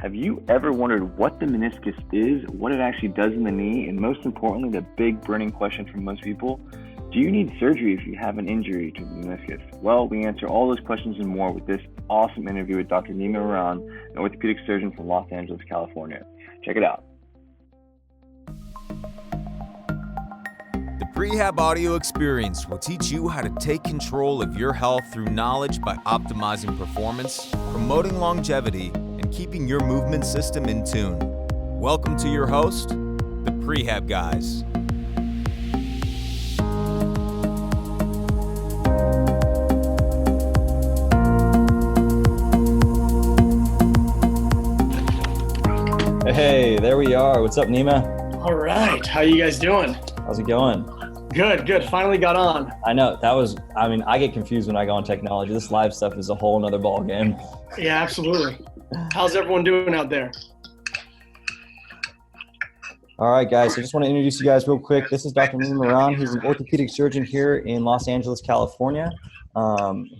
Have you ever wondered what the meniscus is, what it actually does in the knee, and most importantly, the big burning question for most people, do you need surgery if you have an injury to the meniscus? Well, we answer all those questions and more with this awesome interview with Dr. Nima Mehran, an orthopedic surgeon from Los Angeles, California. Check it out. The Rehab audio experience will teach you how to take control of your health through knowledge by optimizing performance, promoting longevity, and keeping your movement system in tune. Welcome to your host, the Rehab Guys. Hey, there we are. What's up, Nima? All right. How you guys doing? How's it going? Good. Finally got on. I know. I get confused when I go on technology. This live stuff is a whole nother ball game. Yeah, absolutely. How's everyone doing out there? All right, guys. So I just want to introduce you guys real quick. This is Dr. Nima Mehran. He's an orthopedic surgeon here in Los Angeles, California.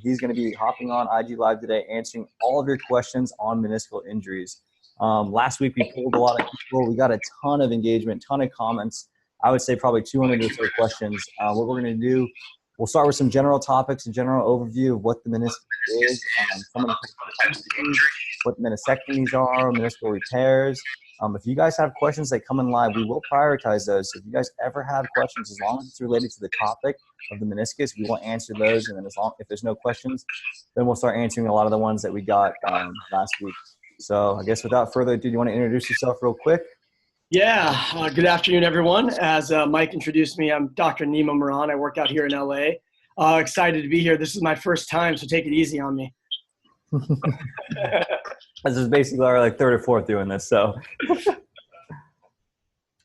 He's going to be hopping on IG Live today, answering all of your questions on meniscal injuries. Last week we pulled a lot of people. We got a ton of engagement, ton of comments. I would say probably 200 or so questions. What we're going to do, we'll start with some general topics, a general overview of what the meniscus is, some of the types of injuries, what meniscectomies are, meniscal repairs. If you guys have questions that come in live, we will prioritize those. So if you guys ever have questions, as long as it's related to the topic of the meniscus, we will answer those. And then if there's no questions, then we'll start answering a lot of the ones that we got last week. So I guess without further ado, do you want to introduce yourself real quick? Yeah. Good afternoon, everyone. As Mike introduced me, I'm Dr. Nima Mehran. I work out here in LA. Excited to be here. This is my first time, so take it easy on me. This is basically our third or fourth doing this. So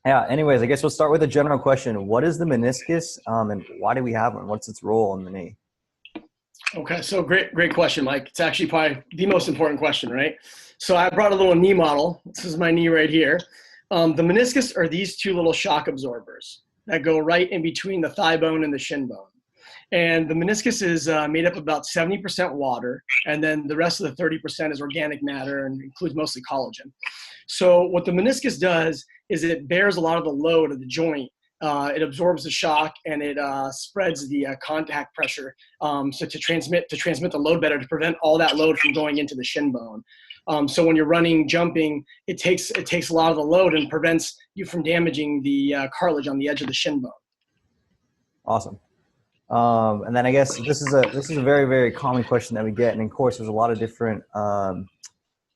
yeah, anyways, I guess we'll start with a general question. What is the meniscus and why do we have one? What's its role in the knee? Okay, so great question, Mike. It's actually probably the most important question, right? So I brought a little knee model. This is my knee right here. The meniscus are these two little shock absorbers that go right in between the thigh bone and the shin bone. And the meniscus is made up of about 70% water, and then the rest of the 30% is organic matter and includes mostly collagen. So what the meniscus does is it bears a lot of the load of the joint. It absorbs the shock and it spreads the contact pressure so to transmit the load better, to prevent all that load from going into the shin bone. So when you're running, jumping, it takes a lot of the load and prevents you from damaging the cartilage on the edge of the shin bone. Awesome. And then I guess this is a very, very common question that we get, and of course there's a lot of different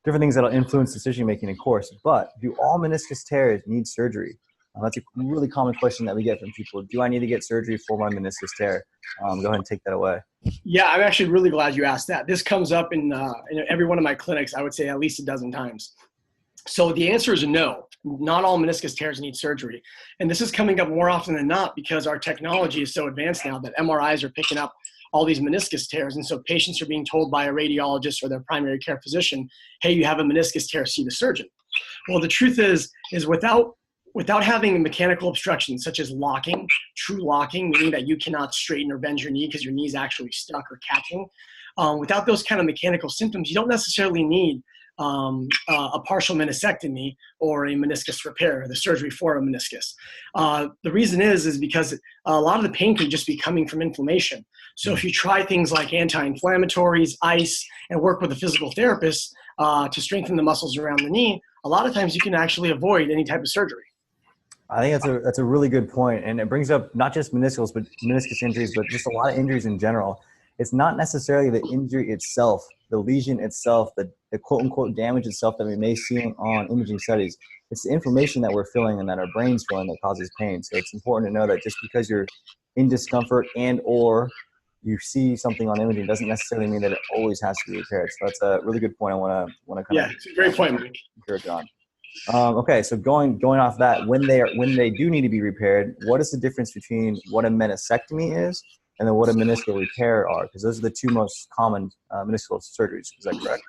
things that'll influence decision making, of course. But do all meniscus tears need surgery? That's a really common question that we get from people. Do I need to get surgery for my meniscus tear? Go ahead and take that away. Yeah, I'm actually really glad you asked that. This comes up in every one of my clinics, I would say at least a dozen times. So the answer is no. Not all meniscus tears need surgery. And this is coming up more often than not because our technology is so advanced now that MRIs are picking up all these meniscus tears. And so patients are being told by a radiologist or their primary care physician, hey, you have a meniscus tear, see the surgeon. Well, the truth is without having mechanical obstructions such as locking, true locking, meaning that you cannot straighten or bend your knee because your knee is actually stuck or catching, without those kind of mechanical symptoms, you don't necessarily need a partial meniscectomy or a meniscus repair, the surgery for a meniscus. The reason is because a lot of the pain can just be coming from inflammation. So if you try things like anti-inflammatories, ice, and work with a physical therapist to strengthen the muscles around the knee, a lot of times you can actually avoid any type of surgery. I think that's a really good point, and it brings up not just meniscus injuries, but just a lot of injuries in general. It's not necessarily the injury itself, the lesion itself, the quote-unquote damage itself that we may see on imaging studies. It's the information that we're feeling and that our brain's feeling that causes pain. So it's important to know that just because you're in discomfort and or you see something on imaging doesn't necessarily mean that it always has to be repaired. So that's a really good point. I want to kind of. Yeah, it's a great point, Mike. Encourage on. Okay, so going off that, when they do need to be repaired, what is the difference between what a meniscectomy is and then what a meniscal repair are? Because those are the two most common meniscal surgeries. Is that correct?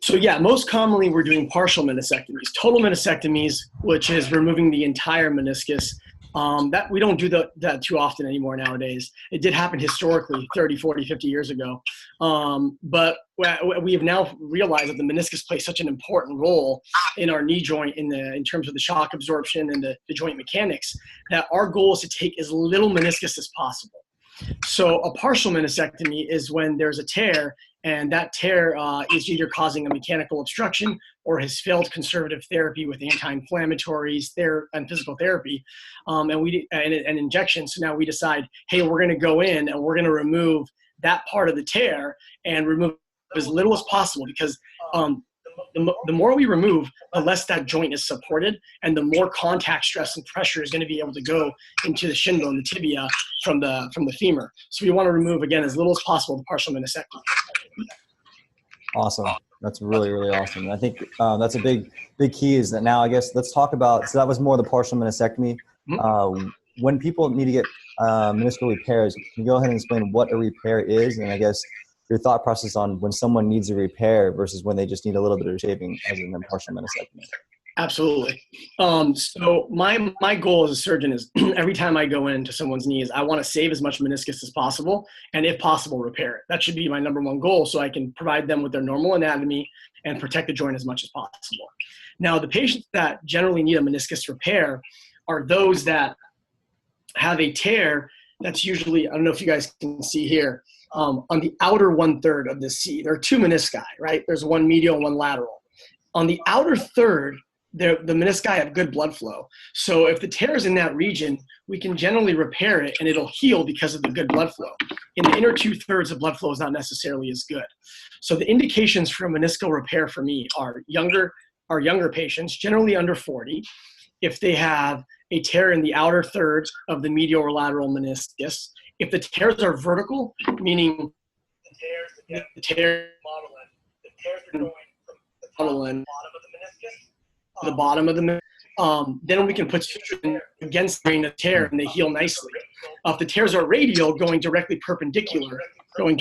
So yeah, most commonly we're doing partial meniscectomies. Total meniscectomies, which is removing the entire meniscus, That we don't do that too often anymore nowadays. It did happen historically 30, 40, 50 years ago. But we have now realized that the meniscus plays such an important role in our knee joint in terms of the shock absorption and the joint mechanics, that our goal is to take as little meniscus as possible. So a partial meniscectomy is when there's a tear, and that tear is either causing a mechanical obstruction or has failed conservative therapy with anti-inflammatories and physical therapy and injections. So now we decide, hey, we're going to go in and we're going to remove that part of the tear and remove as little as possible, because the more we remove, the less that joint is supported, and the more contact stress and pressure is going to be able to go into the shin bone, the tibia, from the femur. So we want to remove, again, as little as possible, the partial meniscectomy. Awesome. That's really, really awesome. And I think that's a big key, is that now, I guess, let's talk about, so that was more the partial meniscectomy. When people need to get meniscal repairs, can you go ahead and explain what a repair is? And I guess your thought process on when someone needs a repair versus when they just need a little bit of shaving, as in a partial meniscectomy. Absolutely. So my goal as a surgeon is every time I go into someone's knees, I want to save as much meniscus as possible, and if possible, repair it. That should be my number one goal, so I can provide them with their normal anatomy and protect the joint as much as possible. Now, the patients that generally need a meniscus repair are those that have a tear that's usually, I don't know if you guys can see here, on the outer 1/3 of the C. There are two menisci, right? There's one medial and one lateral. On the outer third, the menisci have good blood flow. So if the tear is in that region, we can generally repair it and it'll heal because of the good blood flow. In the inner 2/3, the blood flow is not necessarily as good. So the indications for meniscal repair for me are younger patients, generally under 40. If they have a tear in the outer thirds of the medial or lateral meniscus, if the tears are vertical, meaning the tears are going from the bottom of the meniscus, then we can put suture against the tear and they heal nicely. If the tears are radial, going directly perpendicular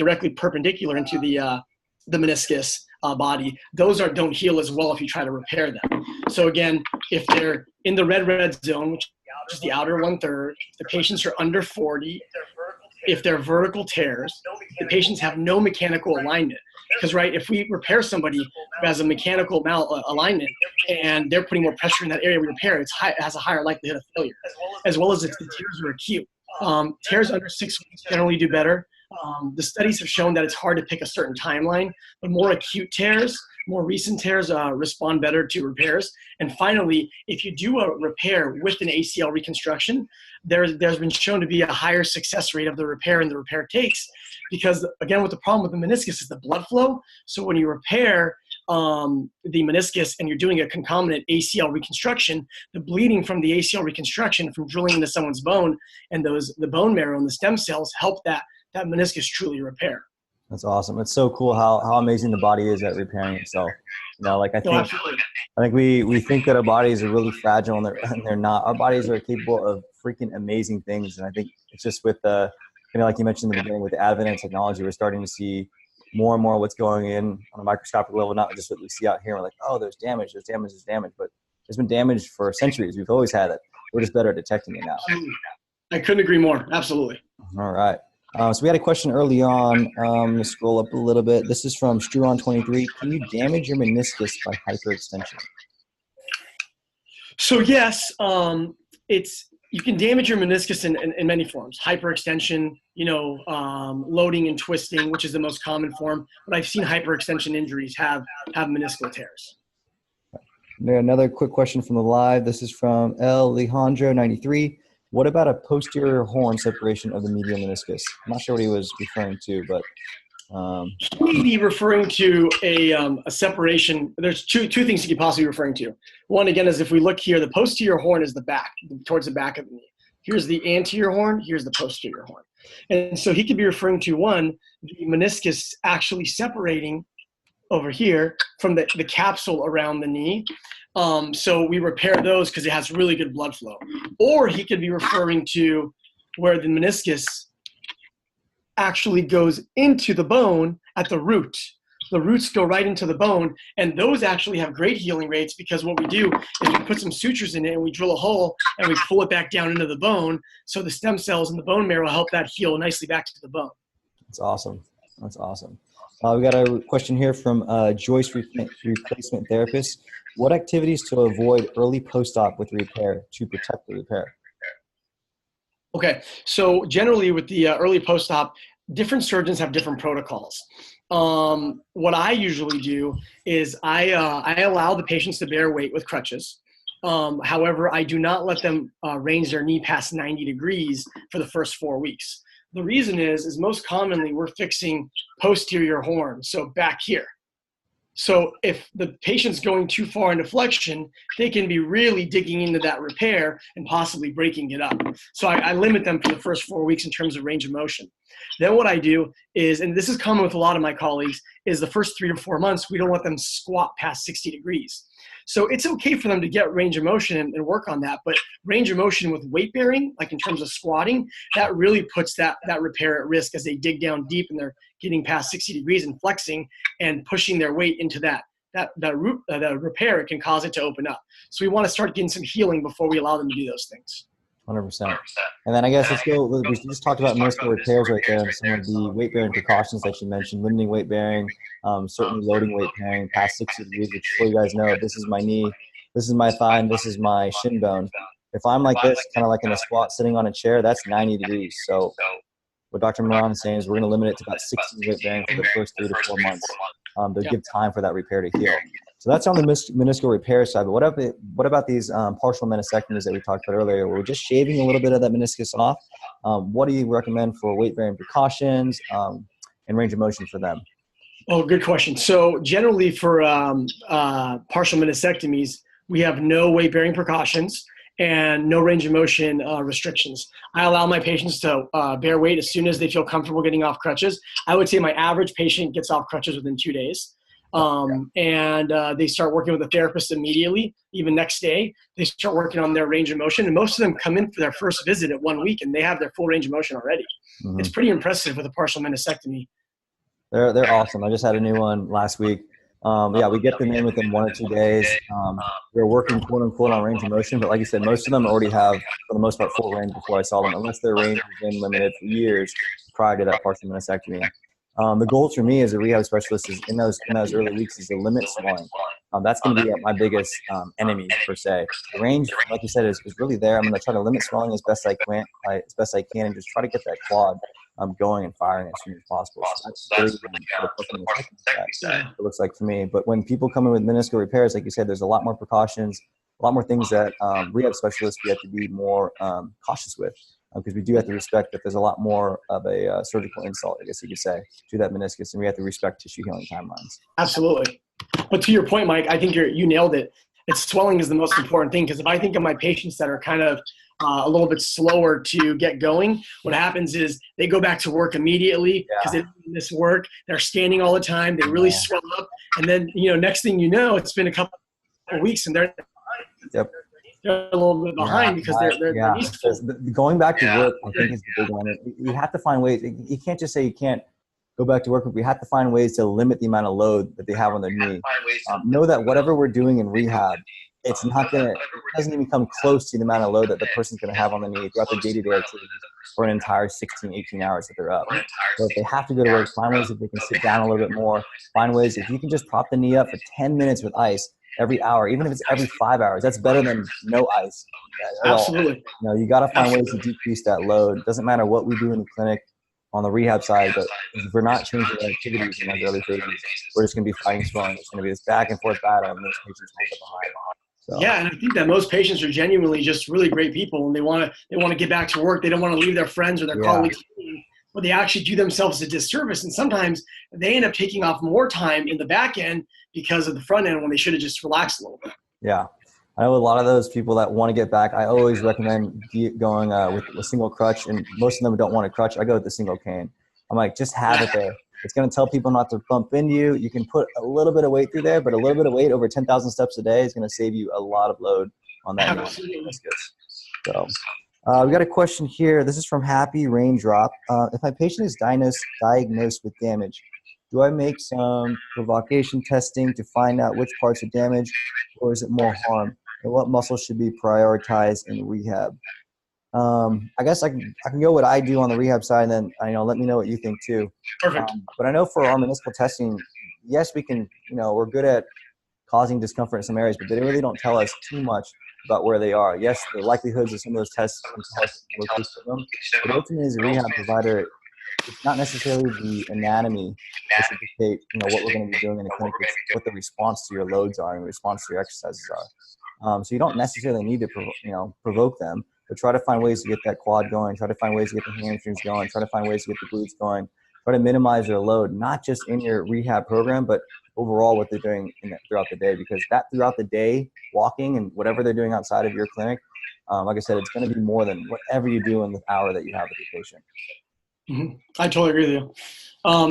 into the meniscus body, those don't heal as well if you try to repair them. So again, if they're in the red zone, which is the outer 1/3, the patients are under 40. If they're vertical tears, the patients have no mechanical alignment. Because, right, if we repair somebody who has a mechanical alignment and they're putting more pressure in that area we repair, it has a higher likelihood of failure, as well as if the tears are acute. Tears under 6 weeks generally do better. The studies have shown that it's hard to pick a certain timeline, but more acute tears, more recent tears respond better to repairs. And finally, if you do a repair with an ACL reconstruction, there's been shown to be a higher success rate of the repair and the repair takes, because again, with the problem with the meniscus is the blood flow. So when you repair the meniscus and you're doing a concomitant ACL reconstruction, the bleeding from the ACL reconstruction from drilling into someone's bone and the bone marrow and the stem cells help that meniscus truly repair. That's awesome. It's so cool how amazing the body is at repairing itself. You know, like I think we think that our bodies are really fragile, and they're not. Our bodies are capable of freaking amazing things. And I think it's just with the, like you mentioned in the beginning, with the advent of technology, we're starting to see more and more what's going in on a microscopic level, not just what we see out here. We're like, oh, there's damage, but there's been damage for centuries. We've always had it. We're just better at detecting it now. I couldn't agree more. Absolutely. All right. So we had a question early on. I'm going to scroll up a little bit. This is from Struon23. Can you damage your meniscus by hyperextension? So yes, you can damage your meniscus in many forms. Hyperextension, loading and twisting, which is the most common form. But I've seen hyperextension injuries have meniscal tears. Another quick question from the live. This is from Alejandro93. What about a posterior horn separation of the medial meniscus? I'm not sure what he was referring to, but he may be referring to a separation. There's two things he could possibly be referring to. One, again, is if we look here, the posterior horn is the back, towards the back of the knee. Here's the anterior horn, here's the posterior horn. And so he could be referring to, one, the meniscus actually separating over here from the capsule around the knee. So we repair those because it has really good blood flow. Or he could be referring to where the meniscus actually goes into the bone at the root. the roots go right into the bone, and those actually have great healing rates because what we do is we put some sutures in it and we drill a hole and we pull it back down into the bone, so the stem cells in the bone marrow help that heal nicely back to the bone. That's awesome. That's awesome. We got a question here from Joyce, replacement therapist. What activities to avoid early post-op with repair to protect the repair? Okay, so generally with the early post-op, different surgeons have different protocols. What I usually do is I allow the patients to bear weight with crutches. However, I do not let them range their knee past 90 degrees for the first 4 weeks. The reason is most commonly we're fixing posterior horn, so back here. So if the patient's going too far into flexion, they can be really digging into that repair and possibly breaking it up. So I limit them for the first 4 weeks in terms of range of motion. Then what I do is, and this is common with a lot of my colleagues, is the first 3 to 4 months, we don't let them squat past 60 degrees. So it's okay for them to get range of motion and work on that, but range of motion with weight bearing, like in terms of squatting, that really puts that repair at risk as they dig down deep and they're getting past 60 degrees and flexing and pushing their weight into that repair. It can cause it to open up. So we want to start getting some healing before we allow them to do those things. 100%. And then I guess we just talked about meniscal repairs right there and some of the weight bearing precautions that you mentioned, limiting weight bearing, certainly loading weight bearing past 60 degrees, which so you guys know, this is my knee, this is my thigh, and this is my shin bone. If I'm like this, kind of like in a squat sitting on a chair, that's 90 degrees. So what Dr. Mehran is saying is we're going to limit it to about 60 weight bearing for the first 3 to 4 months to give time for that repair to heal. So that's on the meniscal repair side. But what about these partial meniscectomies that we talked about earlier? We're just shaving a little bit of that meniscus off. What do you recommend for weight-bearing precautions and range of motion for them? Oh, good question. So generally for partial meniscectomies, we have no weight-bearing precautions and no range of motion restrictions. I allow my patients to bear weight as soon as they feel comfortable getting off crutches. I would say my average patient gets off crutches within 2 days. And they start working with a therapist immediately. Even next day, they start working on their range of motion. And most of them come in for their first visit at 1 week and they have their full range of motion already. Mm-hmm. It's pretty impressive with a partial meniscectomy. They're awesome. I just had a new one last week. We get them in within 1 or 2 days. They're working quote unquote on range of motion, but like you said, most of them already have, for the most part, full range before I saw them, unless their range has been limited for years prior to that partial meniscectomy. The goal for me as a rehab specialist is in those early weeks is to limit swelling. That's going to be my biggest enemy per se. The range, like you said, is really there. I'm going to try to limit swelling as best I can, and just try to get that quad going and firing as soon as possible. So that's really it looks like for me. But when people come in with meniscal repairs, like you said, there's a lot more precautions, a lot more things that rehab specialists we have to be more cautious with. Because we do have to respect that there's a lot more of a surgical insult, I guess you could say, to that meniscus, and we have to respect tissue healing timelines. Absolutely. But to your point, Mike, I think you nailed it. Swelling is the most important thing, because if I think of my patients that are kind of a little bit slower to get going, what happens is they go back to work immediately because they do this work. They're standing all the time. They really swell up. And then, next thing you know, it's been a couple of weeks and they're a little bit behind because they're going back to work, I think, is the big one. You have to find ways. You can't just say you can't go back to work, but we have to find ways to limit the amount of load that they have on their knee. Know that whatever we're doing in rehab, it doesn't even come close to the amount of load that the person's going to have on the knee throughout their day-to-day activities for an entire 16, 18 hours that they're up. So if they have to go to work, find ways that they can sit down a little bit more. Find ways, if you can just prop the knee up for 10 minutes with ice every hour, even if it's every 5 hours, that's better than no ice. Absolutely. You got to find ways to decrease that load. It doesn't matter what we do in the clinic on the rehab side, but if we're not changing our activities in those early phases, we're just going to be fighting swelling. It's going to be this back and forth battle, and most patients will get behind. So. Yeah, and I think that most patients are genuinely just really great people, and they want to get back to work. They don't want to leave their friends or their colleagues, but they actually do themselves a disservice. And sometimes they end up taking off more time in the back end because of the front end when they should have just relaxed a little bit. Yeah. I know a lot of those people that want to get back, I always recommend going with a single crutch, and most of them don't want a crutch. I go with the single cane. I'm like, just have it there. It's going to tell people not to bump into you. You can put a little bit of weight through there, but a little bit of weight over 10,000 steps a day is going to save you a lot of load on that. So we got a question here. This is from Happy Raindrop. If my patient is diagnosed with damage, Do I make some provocation testing to find out which parts are damaged, or is it more harm? And what muscles should be prioritized in rehab? I guess I can go what I do on the rehab side, and then let me know what you think too. Perfect. But I know for our meniscal testing, yes, we can. We're good at causing discomfort in some areas, but they really don't tell us too much about where they are. Yes, the likelihoods of some of those tests can tell us the location of them, but ultimately, as a rehab provider, it's not necessarily the anatomy that should dictate, what we're going to be doing in the clinic. It's what the response to your loads are and the response to your exercises are. So you don't necessarily need to, provoke them, but try to find ways to get that quad going. Try to find ways to get the hamstrings going. Try to find ways to get the glutes going. Try to minimize their load, not just in your rehab program, but overall what they're doing throughout the day. Because that throughout the day, walking and whatever they're doing outside of your clinic, like I said, it's going to be more than whatever you do in the hour that you have with your patient. Mm-hmm. I totally agree with you.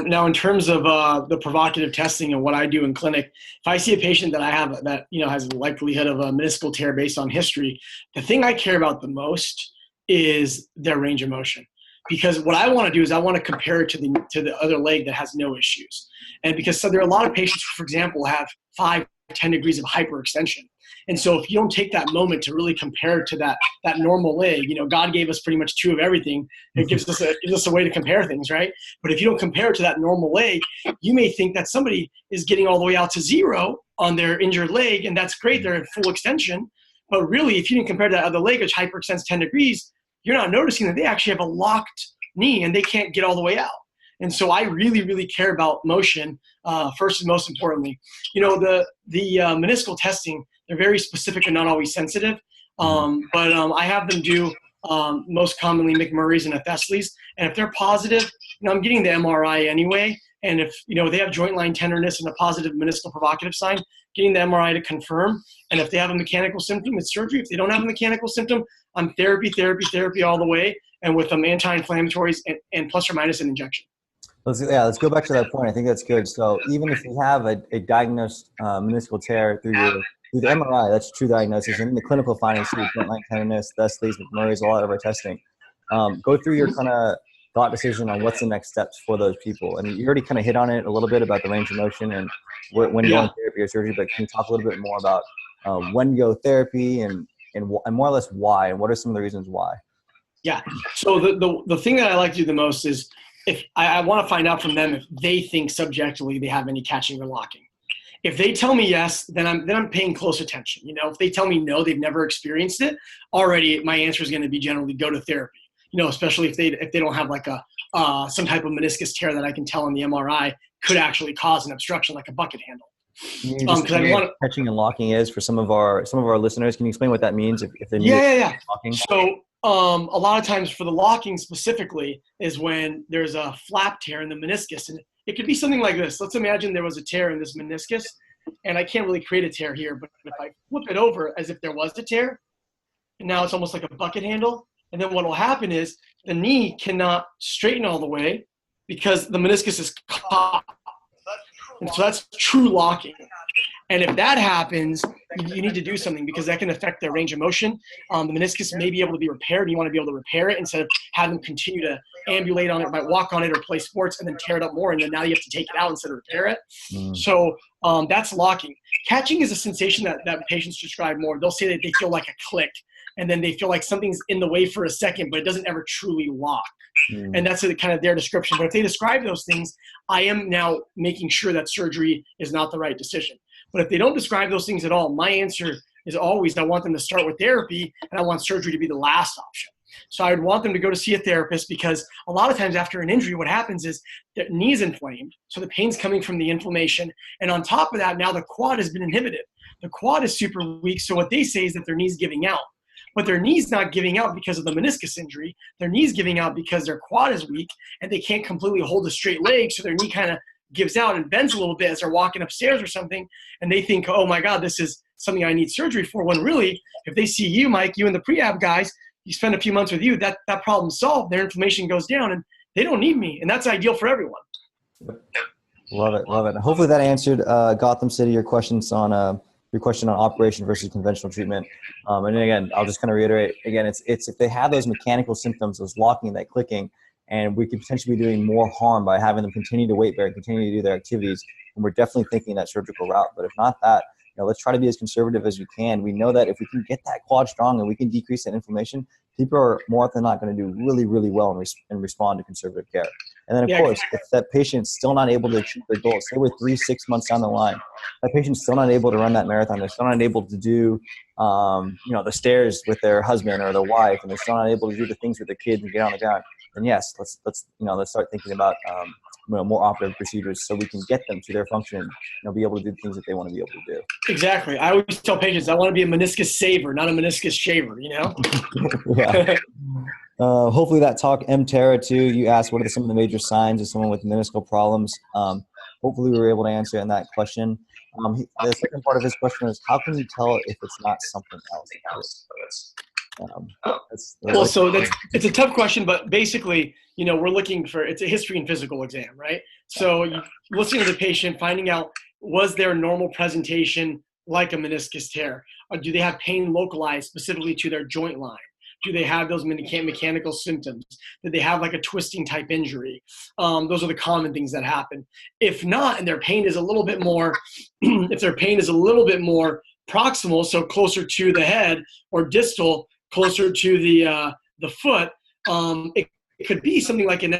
Now, in terms of the provocative testing and what I do in clinic, if I see a patient that I have that has a likelihood of a meniscal tear based on history, the thing I care about the most is their range of motion. Because what I want to do is I want to compare it to the other leg that has no issues. And because there are a lot of patients who, for example, have 5-10 degrees of hyperextension. And so if you don't take that moment to really compare it to that normal leg, God gave us pretty much 2 of everything. It gives us a way to compare things, right? But if you don't compare it to that normal leg, you may think that somebody is getting all the way out to 0 on their injured leg, and that's great. They're at full extension. But really, if you didn't compare to that other leg, which hyperextends 10 degrees, you're not noticing that they actually have a locked knee and they can't get all the way out. And so I really, really care about motion first and most importantly. The meniscal testing, they're very specific and not always sensitive. But I have them do most commonly McMurray's and a Thestley's. And if they're positive, I'm getting the MRI anyway. And if they have joint line tenderness and a positive meniscal provocative sign, getting the MRI to confirm. And if they have a mechanical symptom, it's surgery. If they don't have a mechanical symptom, I'm therapy all the way, and with them anti-inflammatories and plus or minus an injection. Let's go back to that point. I think that's good. So even if you have a diagnosed meniscal tear through the MRI, that's true diagnosis, and in the clinical findings, joint line tenderness, Thestley's, McMurray's, a lot of our testing. Go through your kind of thought decision on what's the next steps for those people. And you already kind of hit on it a little bit about the range of motion and when you go in therapy or surgery, but can you talk a little bit more about when you go therapy and more or less why, and what are some of the reasons why? Yeah. So the thing that I like to do the most is if I want to find out from them if they think subjectively they have any catching or locking. If they tell me yes, then I'm paying close attention. If they tell me no, they've never experienced it, already my answer is going to be generally go to therapy. Especially if they don't have like some type of meniscus tear that I can tell on the MRI could actually cause an obstruction, like a bucket handle. Catching and locking is for some of our listeners. Can you explain what that means? If they locking? So a lot of times for the locking specifically is when there's a flap tear in the meniscus, and it could be something like this. Let's imagine there was a tear in this meniscus, and I can't really create a tear here, but if I flip it over as if there was a tear, and now it's almost like a bucket handle. And then what will happen is the knee cannot straighten all the way because the meniscus is caught. And so that's true locking. And if that happens, you need to do something because that can affect their range of motion. The meniscus may be able to be repaired, and you want to be able to repair it instead of have them continue to ambulate on it, might walk on it or play sports and then tear it up more. And then now you have to take it out instead of repair it. So that's locking. Catching is a sensation that patients describe more. They'll say that they feel like a click, and then they feel like something's in the way for a second, but it doesn't ever truly lock. And that's kind of their description. But if they describe those things, I am now making sure that surgery is not the right decision. But if they don't describe those things at all, my answer is always I want them to start with therapy, and I want surgery to be the last option. So I would want them to go to see a therapist because a lot of times after an injury, what happens is the knee is inflamed. So the pain's coming from the inflammation. And on top of that, now the quad has been inhibited. The quad is super weak. So what they say is that their knee's giving out. But their knee's not giving out because of the meniscus injury. Their knee's giving out because their quad is weak and they can't completely hold a straight leg. So their knee kind of gives out and bends a little bit as they're walking upstairs or something. And they think, oh my God, this is something I need surgery for. When really, if they see you, Mike, you and the prehab guys, you spend a few months with you, that problem's solved. Their inflammation goes down and they don't need me. And that's ideal for everyone. Love it. Love it. Hopefully that answered Gotham City, your question on operation versus conventional treatment. And again, I'll just kind of reiterate again, it's if they have those mechanical symptoms, those locking, that clicking, and we could potentially be doing more harm by having them continue to weight bear and continue to do their activities. And we're definitely thinking that surgical route. But if not that, let's try to be as conservative as we can. We know that if we can get that quad strong and we can decrease that inflammation, people are more often than not going to do really, really well and respond to conservative care. And then, of course, if that patient's still not able to achieve their goals, say we're 3-6 months down the line, that patient's still not able to run that marathon, they're still not able to do, the stairs with their husband or their wife, and they're still not able to do the things with their kids and get on the ground, then yes, let's start thinking about more operative procedures so we can get them to their function and be able to do the things that they want to be able to do. Exactly. I always tell patients I want to be a meniscus saver, not a meniscus shaver, Yeah. Hopefully that talk Tara too. You asked what are some of the major signs of someone with meniscal problems. Hopefully we were able to answer in that question. The second part of his question is, how can you tell if it's not something else? It's a tough question, but basically, we're looking for, it's a history and physical exam, right? So you listening to the patient, finding out, was there a normal presentation like a meniscus tear? Or do they have pain localized specifically to their joint line? Do they have those mechanical symptoms? Did they have like a twisting type injury? Those are the common things that happen. If not, and their pain is a little bit more, if their pain is a little bit more proximal, so closer to the head, or distal, closer to the foot, it could be something like an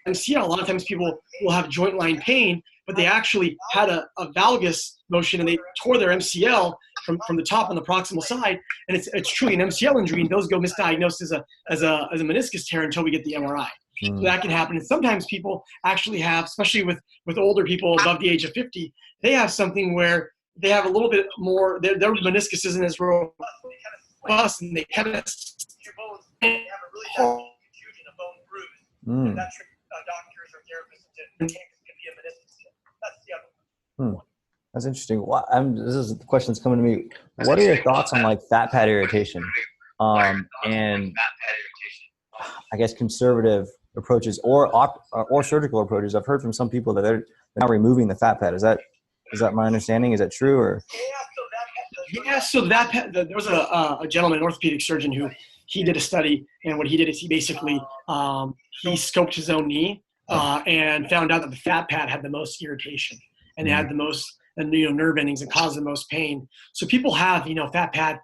MCL. A lot of times people will have joint line pain, but they actually had a valgus motion and they tore their MCL from the top on the proximal side, and it's truly an MCL injury, and those go misdiagnosed as a meniscus tear until we get the MRI. So that can happen. And sometimes people actually have, especially with older people above the age of 50, they have something where they have a little bit more, their meniscus isn't as robust, and they kind of have a really bad confusion of bone bruise. And that tricks doctors or therapists into thinking it could be a meniscus tear. That's the other one. That's interesting. This is the question that's coming to me. What are your thoughts on like fat pad irritation, and I guess conservative approaches or surgical approaches? I've heard from some people that they're not removing the fat pad. Is that my understanding? Is that true? Or so there was a gentleman, an orthopedic surgeon, who he did a study, and what he did is he basically he scoped his own knee and found out that the fat pad had the most irritation and it had the most nerve endings and caused the most pain. So people have fat pad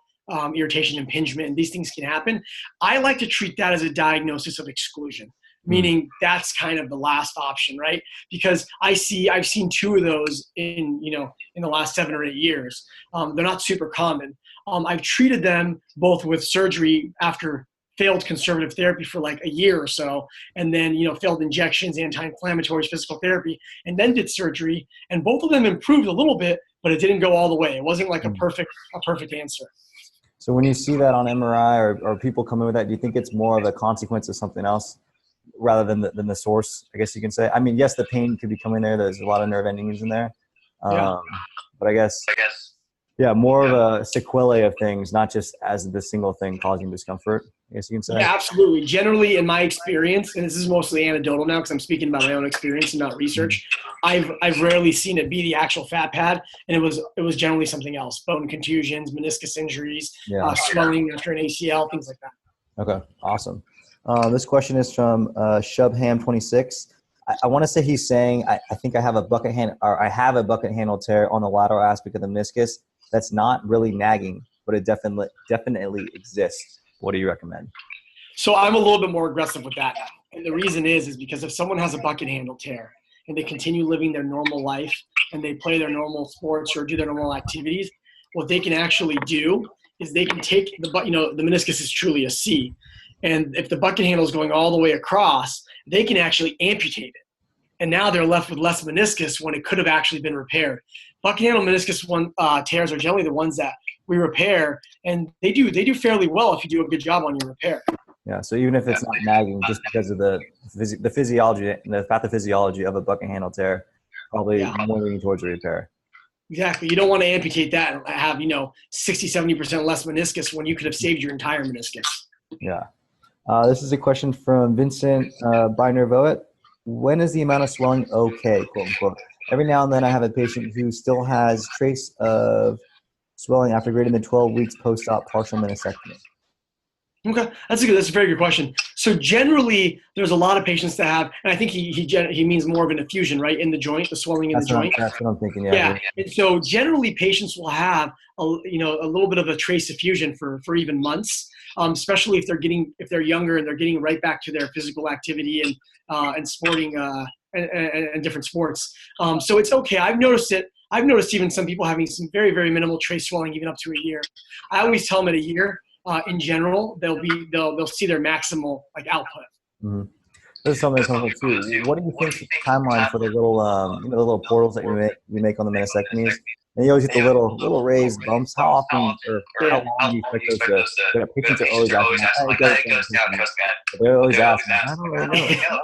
irritation, impingement, and these things can happen. I like to treat that as a diagnosis of exclusion, meaning that's kind of the last option, right? Because I've seen 2 of those in the last 7 or 8 years. They're not super common. I've treated them both with surgery after failed conservative therapy for like a year or so, and then failed injections, anti-inflammatories, physical therapy, and then did surgery, and both of them improved a little bit, but it didn't go all the way. It wasn't like a perfect answer. So when you see that on MRI or people come in with that, do you think it's more of a consequence of something else rather than the source, I guess you can say? I mean, yes, the pain could be coming there. There's a lot of nerve endings in there. But I guess, more of a sequelae of things, not just as the single thing causing discomfort, I guess you can say. Yeah, absolutely. Generally, in my experience, and this is mostly anecdotal now because I'm speaking about my own experience and not research, I've rarely seen it be the actual fat pad, and it was generally something else: bone contusions, meniscus injuries, swelling after an ACL, things like that. Okay, awesome. This question is from Shubham26. I want to say he's saying I think I have a bucket handle tear on the lateral aspect of the meniscus that's not really nagging, but it definitely exists. What do you recommend? So I'm a little bit more aggressive with that. And the reason is because if someone has a bucket handle tear and they continue living their normal life and they play their normal sports or do their normal activities, what they can actually do is they can take the meniscus is truly a C. And if the bucket handle is going all the way across, they can actually amputate it. And now they're left with less meniscus when it could have actually been repaired. Bucket handle meniscus tears are generally the ones that we repair, and they do fairly well if you do a good job on your repair. Yeah, so even if it's not nagging, just because of the physiology, the pathophysiology of a bucket handle tear, probably more leaning towards a repair. Exactly. You don't want to amputate that and have 60-70% less meniscus when you could have saved your entire meniscus. Yeah. This is a question from Vincent Bynervoet. When is the amount of swelling okay, quote unquote? Every now and then I have a patient who still has trace of swelling after greater than 12 weeks post-op partial meniscectomy. Okay, that's a very good question. So generally, there's a lot of patients that have, and I think he means more of an effusion, right, in the joint, the swelling in the joint. That's what I'm thinking. Yeah. And so generally, patients will have a little bit of a trace effusion for even months, especially if they're younger and they're getting right back to their physical activity and sporting and different sports. So it's okay. I've noticed it. I've noticed even some people having some very, very minimal trace swelling even up to a year. I always tell them at a year. In general, they'll see their maximal output. Mm-hmm. This is something that comes up too. What do you think the timeline for the little the little portals that we make on the meniscectomies? And you always get the little raised bumps. How often or how long do you expect those to? The patients are always asking. They're always asking. I don't really know.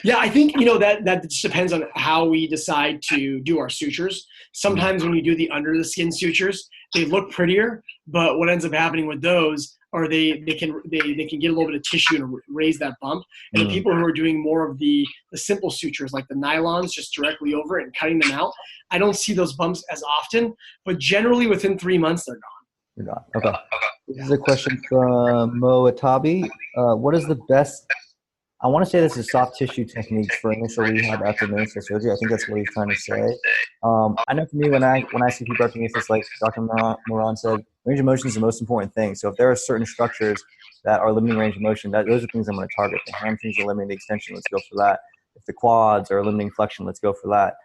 Yeah, I think that just depends on how we decide to do our sutures. Sometimes when you do the under the skin sutures, they look prettier, but what ends up happening with those are they can get a little bit of tissue and raise that bump. And the people who are doing more of the simple sutures, like the nylons, just directly over it and cutting them out, I don't see those bumps as often, but generally within 3 months they're gone. You're gone. Okay. This is a question from Mo Atabi. What is the best? I want to say this is soft tissue techniques for initial rehab after meniscus surgery. I think that's what he's trying to say. I know for me, when I see people after meniscus, like Dr. Mehran said, range of motion is the most important thing. So if there are certain structures that are limiting range of motion, those are things I'm going to target. The hamstrings are limiting the extension, let's go for that. If the quads are limiting flexion, let's go for that.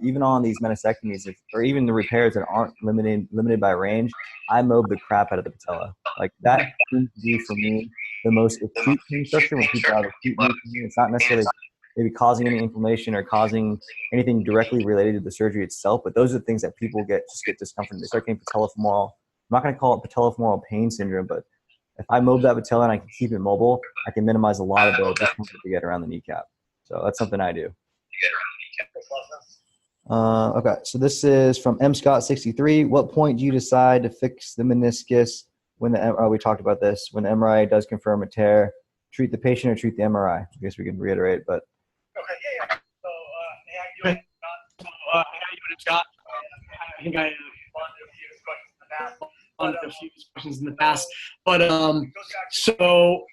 Even on these meniscectomies, or even the repairs that aren't limited by range, I mob the crap out of the patella. Like that seems to be for me the most acute pain structure when people have acute pain. It's not necessarily maybe causing any inflammation or causing anything directly related to the surgery itself, but those are the things that people get discomfort. They start getting patellofemoral. I'm not going to call it patellofemoral pain syndrome, but if I move that patella and I can keep it mobile, I can minimize a lot of the discomfort to get around the kneecap. So that's something I do. Okay, so this is from M. Scott 63. What point do you decide to fix the meniscus when we talked about this, when the MRI does confirm a tear? Treat the patient or treat the MRI? I guess we can reiterate, but. Okay, yeah. So, how you doing, Scott? I think I wanted a few questions in the past, but so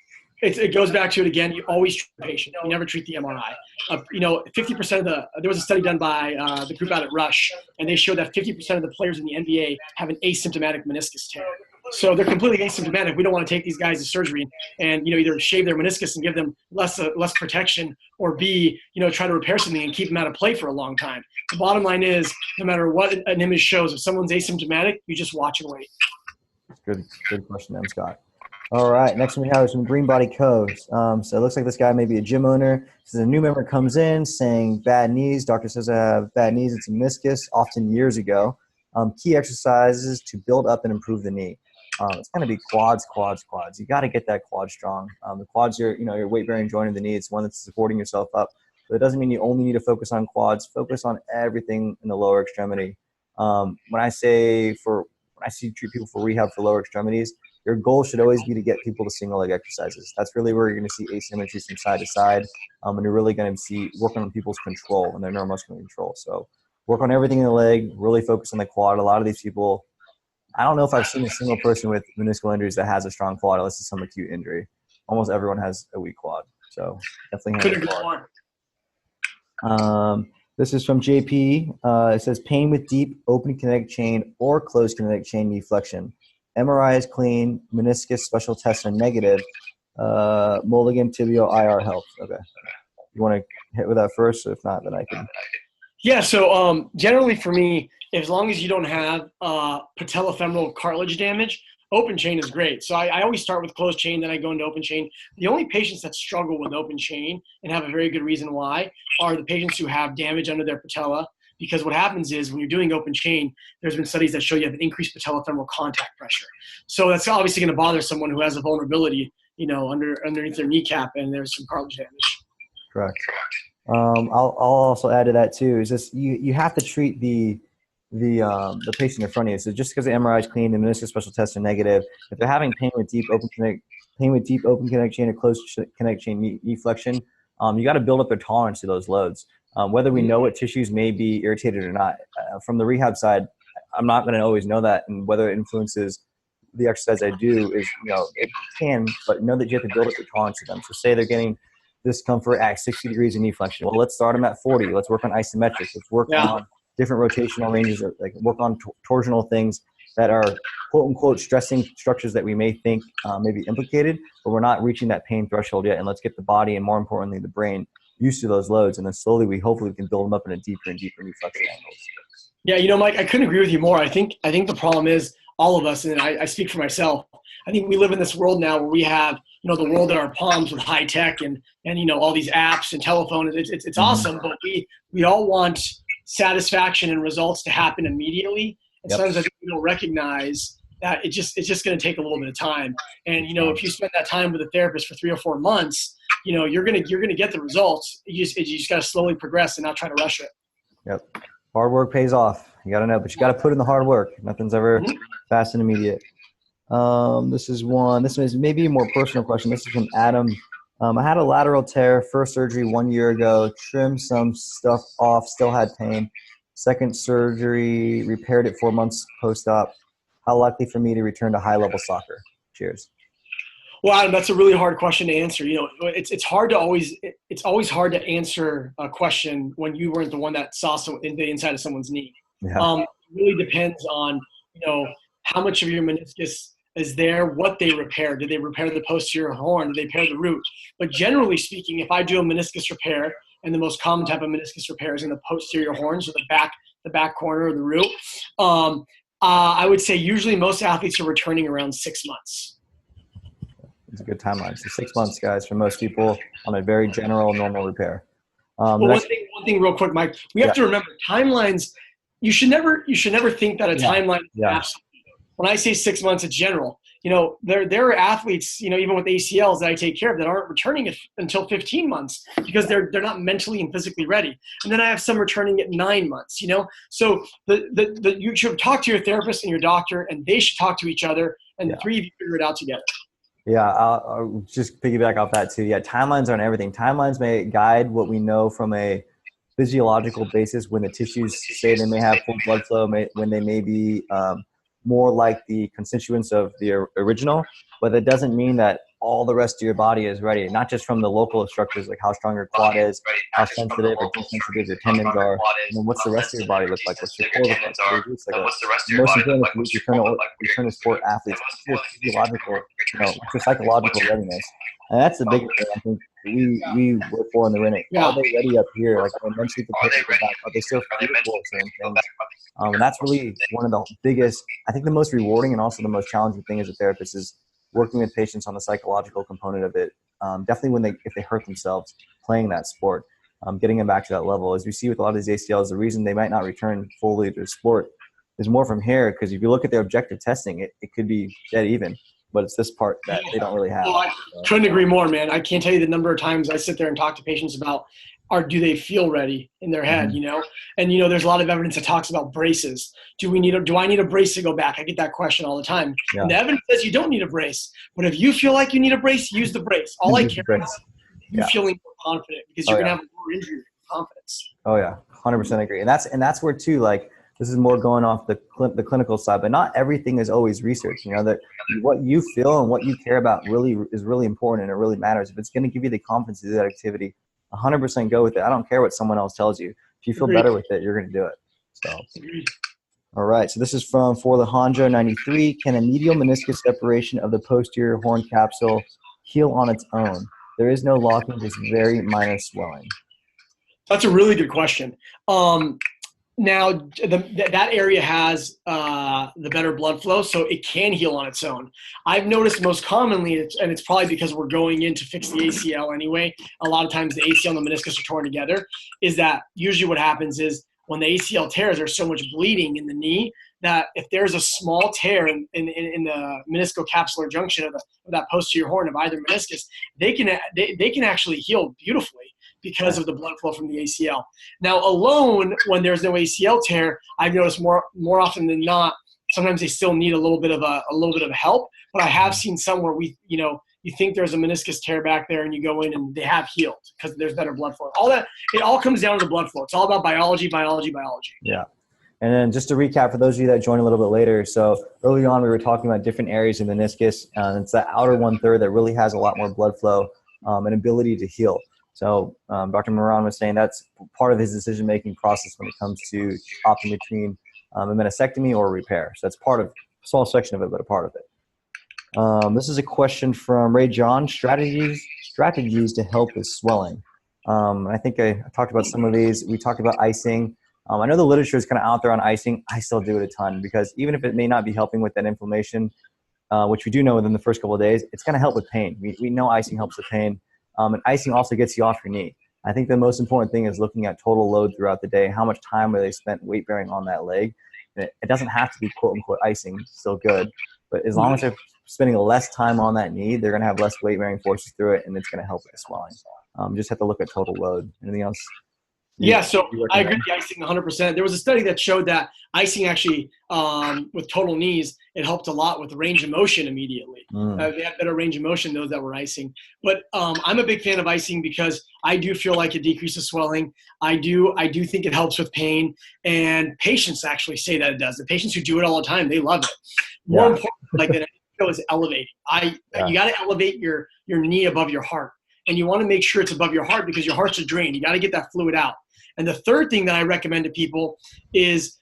it goes back to it again. You always treat the patient. You never treat the MRI. 50% of there was a study done by the group out at Rush, and they showed that 50% of the players in the NBA have an asymptomatic meniscus tear. So they're completely asymptomatic. We don't want to take these guys to surgery and either shave their meniscus and give them less protection, or B, try to repair something and keep them out of play for a long time. The bottom line is, no matter what an image shows, if someone's asymptomatic, you just watch and wait. Good question, M. Scott. All right, next one we have is some Green Body Codes. So it looks like this guy may be a gym owner. So a new member comes in saying bad knees. Doctor says I have bad knees. It's a meniscus, often years ago. Key exercises to build up and improve the knee. It's going to be quads. You got to get that quad strong. The quads are, your weight-bearing joint of the knee. It's one that's supporting yourself up. But it doesn't mean you only need to focus on quads. Focus on everything in the lower extremity. When I see treat people for rehab for lower extremities, your goal should always be to get people to single leg exercises. That's really where you're going to see asymmetries from side to side, and you're really going to see working on people's control and their neuromuscular control. So work on everything in the leg. Really focus on the quad. A lot of these people, I don't know if I've seen a single person with meniscal injuries that has a strong quad unless it's some acute injury. Almost everyone has a weak quad. So definitely have a quad. This is from JP. It says pain with deep open kinetic chain or closed kinetic chain knee flexion. MRI is clean. Meniscus special tests are negative. Mulligan tibial IR helps. Okay. You want to hit with that first? If not, then I can. Yeah. So generally for me, as long as you don't have patellofemoral cartilage damage, open chain is great. So I always start with closed chain, then I go into open chain. The only patients that struggle with open chain and have a very good reason why are the patients who have damage under their patella. Because what happens is when you're doing open chain, there's been studies that show you have an increased patellofemoral contact pressure. So that's obviously going to bother someone who has a vulnerability, underneath their kneecap, and there's some cartilage damage. Correct. I'll also add to that too. Is this you have to treat the patient in front of you. So just because the MRI is clean, the meniscus special tests are negative. If they're having pain with deep open kinetic chain or closed kinetic chain knee flexion, you got to build up their tolerance to those loads. Whether we know what tissues may be irritated or not, from the rehab side, I'm not going to always know that, and whether it influences the exercise I do is, it can, but know that you have to build up your tolerance to them. So say they're getting discomfort at 60 degrees of knee flexion. Well, let's start them at 40. Let's work on isometrics. Let's work on different rotational ranges, or like work on torsional things that are quote unquote stressing structures that we may think may be implicated, but we're not reaching that pain threshold yet. And let's get the body, and more importantly, the brain, used to those loads. And then slowly we hopefully can build them up in a deeper and deeper knee flexion angles. Yeah, Mike, I couldn't agree with you more. I think the problem is all of us, and I speak for myself. I think we live in this world now where we have, the world in our palms with high tech and all these apps and telephones. It's awesome, but we all want satisfaction and results to happen immediately. And sometimes I think we don't recognize that it's just going to take a little bit of time. And if you spend that time with a therapist for 3 or 4 months, you're gonna get the results. You just got to slowly progress and not try to rush it. Yep. Hard work pays off. You got to know, but you got to put in the hard work. Nothing's ever fast and immediate. This is maybe a more personal question. This is from Adam. I had a lateral tear, first surgery 1 year ago, trimmed some stuff off, still had pain. Second surgery, repaired it 4 months post-op. How likely for me to return to high-level soccer? Cheers. Well, Adam, that's a really hard question to answer. It's always hard to answer a question when you weren't the one that saw the inside of someone's knee. Yeah. It really depends on, how much of your meniscus is there, what they repair. Did they repair the posterior horn? Did they repair the root? But generally speaking, if I do a meniscus repair, and the most common type of meniscus repair is in the posterior horns, or the back corner of the root, I would say usually most athletes are returning around 6 months. It's a good timeline. So 6 months, guys, for most people on a very general, normal repair. One thing real quick, Mike, we have to remember timelines. You should never think that a timeline is absolute. When I say 6 months, it's general. There are athletes, even with ACLs that I take care of that aren't returning until 15 months because they're not mentally and physically ready. And then I have some returning at 9 months, So you should talk to your therapist and your doctor, and they should talk to each other, and the three of you figure it out together. Yeah, I'll just piggyback off that too. Yeah, timelines aren't everything. Timelines may guide what we know from a physiological basis when the tissues say they may have full blood flow, when they may be more like the constituents of the original, but that doesn't mean that all the rest of your body is ready, not just from the local structures, like how strong your quad is, how sensitive or desensitive your tendons are, and then what's the rest of your body look like, what's your core look like. The most important is return to sport athletes, your physiological, your psychological readiness. And that's the biggest thing I think we work for in the ring. Are they ready up here? Like, are they mentally prepared to go back? Are they still fearful of certain things? And that's really one of the biggest, I think the most rewarding and also the most challenging thing as a therapist is working with patients on the psychological component of it. Definitely if they hurt themselves playing that sport, getting them back to that level. As we see with a lot of these ACLs, the reason they might not return fully to sport is more from here, because if you look at their objective testing, it could be dead even. But it's this part that they don't really have. Well, I couldn't agree more, man. I can't tell you the number of times I sit there and talk to patients about, do they feel ready in their head, And, there's a lot of evidence that talks about braces. Do I need a brace to go back? I get that question all the time. Yeah. And the evidence says you don't need a brace. But if you feel like you need a brace, use the brace. All I care about is you feeling more confident, because you're going to have more injury with confidence. Oh, yeah. 100% agree. And that's where, too, like, this is more going off the clinical side, but not everything is always research. That what you feel and what you care about is really important, and it really matters. If it's going to give you the confidence to do that activity, 100% go with it. I don't care what someone else tells you. If you feel better with it, you're going to do it. So, all right. So this is from For the Honjo 93. Can a medial meniscus separation of the posterior horn capsule heal on its own? There is no locking, just very minor swelling. That's a really good question. Now, that area has the better blood flow, so it can heal on its own. I've noticed most commonly, and it's probably because we're going in to fix the ACL anyway, a lot of times the ACL and the meniscus are torn together, is that usually what happens is when the ACL tears, there's so much bleeding in the knee that if there's a small tear in the meniscocapsular junction of that posterior horn of either meniscus, they can actually heal beautifully because of the blood flow from the ACL. Now, alone, when there's no ACL tear, I've noticed more often than not, sometimes they still need a little bit of help. But I have seen some where you think there's a meniscus tear back there, and you go in and they have healed because there's better blood flow. It all comes down to blood flow. It's all about biology. Yeah. And then just to recap for those of you that joined a little bit later, so early on we were talking about different areas of meniscus. It's that outer 1/3 that really has a lot more blood flow and ability to heal. So Dr. Mehran was saying that's part of his decision-making process when it comes to opting between a meniscectomy or a repair. So that's part of a small section of it, but a part of it. This is a question from Ray John, strategies to help with swelling. I think I talked about some of these. We talked about icing. I know the literature is kind of out there on icing. I still do it a ton because even if it may not be helping with that inflammation, which we do know within the first couple of days, it's going to help with pain. We know icing helps with pain. And icing also gets you off your knee. I think the most important thing is looking at total load throughout the day. How much time are they spent weight bearing on that leg? It doesn't have to be quote unquote icing, still good. But as long as they're spending less time on that knee, they're going to have less weight bearing forces through it, and it's going to help with the swelling. Just have to look at total load. Anything else? Yeah, so I agree with the icing 100%. There was a study that showed that icing actually, with total knees, it helped a lot with range of motion immediately. They had better range of motion, those that were icing. But I'm a big fan of icing because I do feel like it decreases swelling. I do think it helps with pain. And patients actually say that it does. The patients who do it all the time, they love it. More important, like that, is elevating. You got to elevate your knee above your heart. And you want to make sure it's above your heart because your heart's a drain. You got to get that fluid out. And the third thing that I recommend to people is,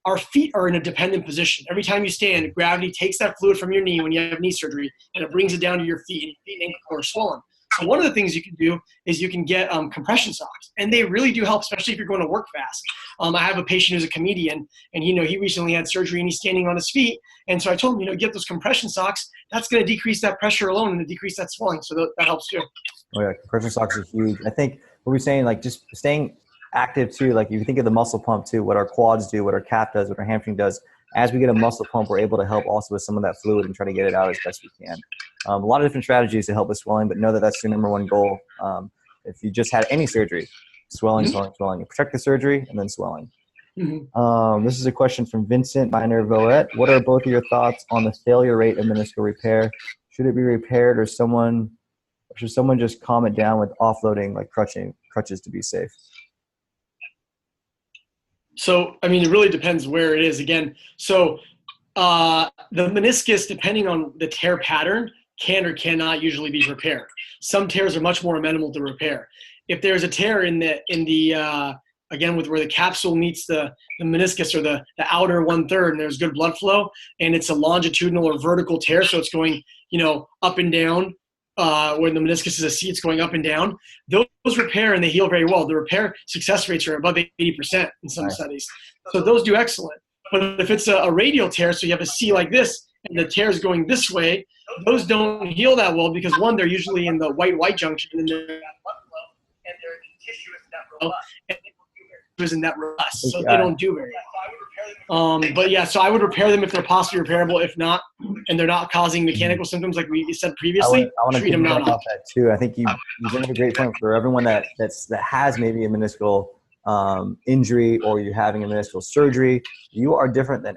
our feet are in a dependent position. Every time you stand, gravity takes that fluid from your knee when you have knee surgery, and it brings it down to your feet, and your feet and ankles are swollen. So one of the things you can do is you can get compression socks, and they really do help, especially if you're going to work fast. I have a patient who's a comedian, and he recently had surgery, and he's standing on his feet. And so I told him, get those compression socks. That's going to decrease that pressure alone and to decrease that swelling. So that helps too. Oh yeah, compression socks are huge. I think what we're saying, like just staying active too, like if you think of the muscle pump too, what our quads do, what our calf does, what our hamstring does, as we get a muscle pump, we're able to help also with some of that fluid and try to get it out as best we can. A lot of different strategies to help with swelling, but know that that's your number one goal. If you just had any surgery, swelling. You protect the surgery and then swelling. This is a question from Vincent Minor Voet. What are both of your thoughts on the failure rate of meniscal repair? Should it be repaired or should someone just calm it down with offloading like crutches to be safe? So, it really depends where it is again. So the meniscus, depending on the tear pattern, can or cannot usually be repaired. Some tears are much more amenable to repair. If there's a tear in the again, with where the capsule meets the meniscus or the outer 1/3 and there's good blood flow and it's a longitudinal or vertical tear, so it's going, up and down, where the meniscus is a C, it's going up and down. Those repair and they heal very well. The repair success rates are above 80% in some studies. So those do excellent. But if it's a radial tear, so you have a C like this, and the tear is going this way, those don't heal that well because one, they're usually in the white junction and they're blood flow, and their tissue isn't that robust, so they don't do very well. But yeah, so I would repair them if they're possibly repairable. If not, and they're not causing mechanical symptoms like we said previously, I want to treat them now. About that too. I think you bring up a great point for everyone that has maybe a meniscal injury or you're having a meniscal surgery. You are different than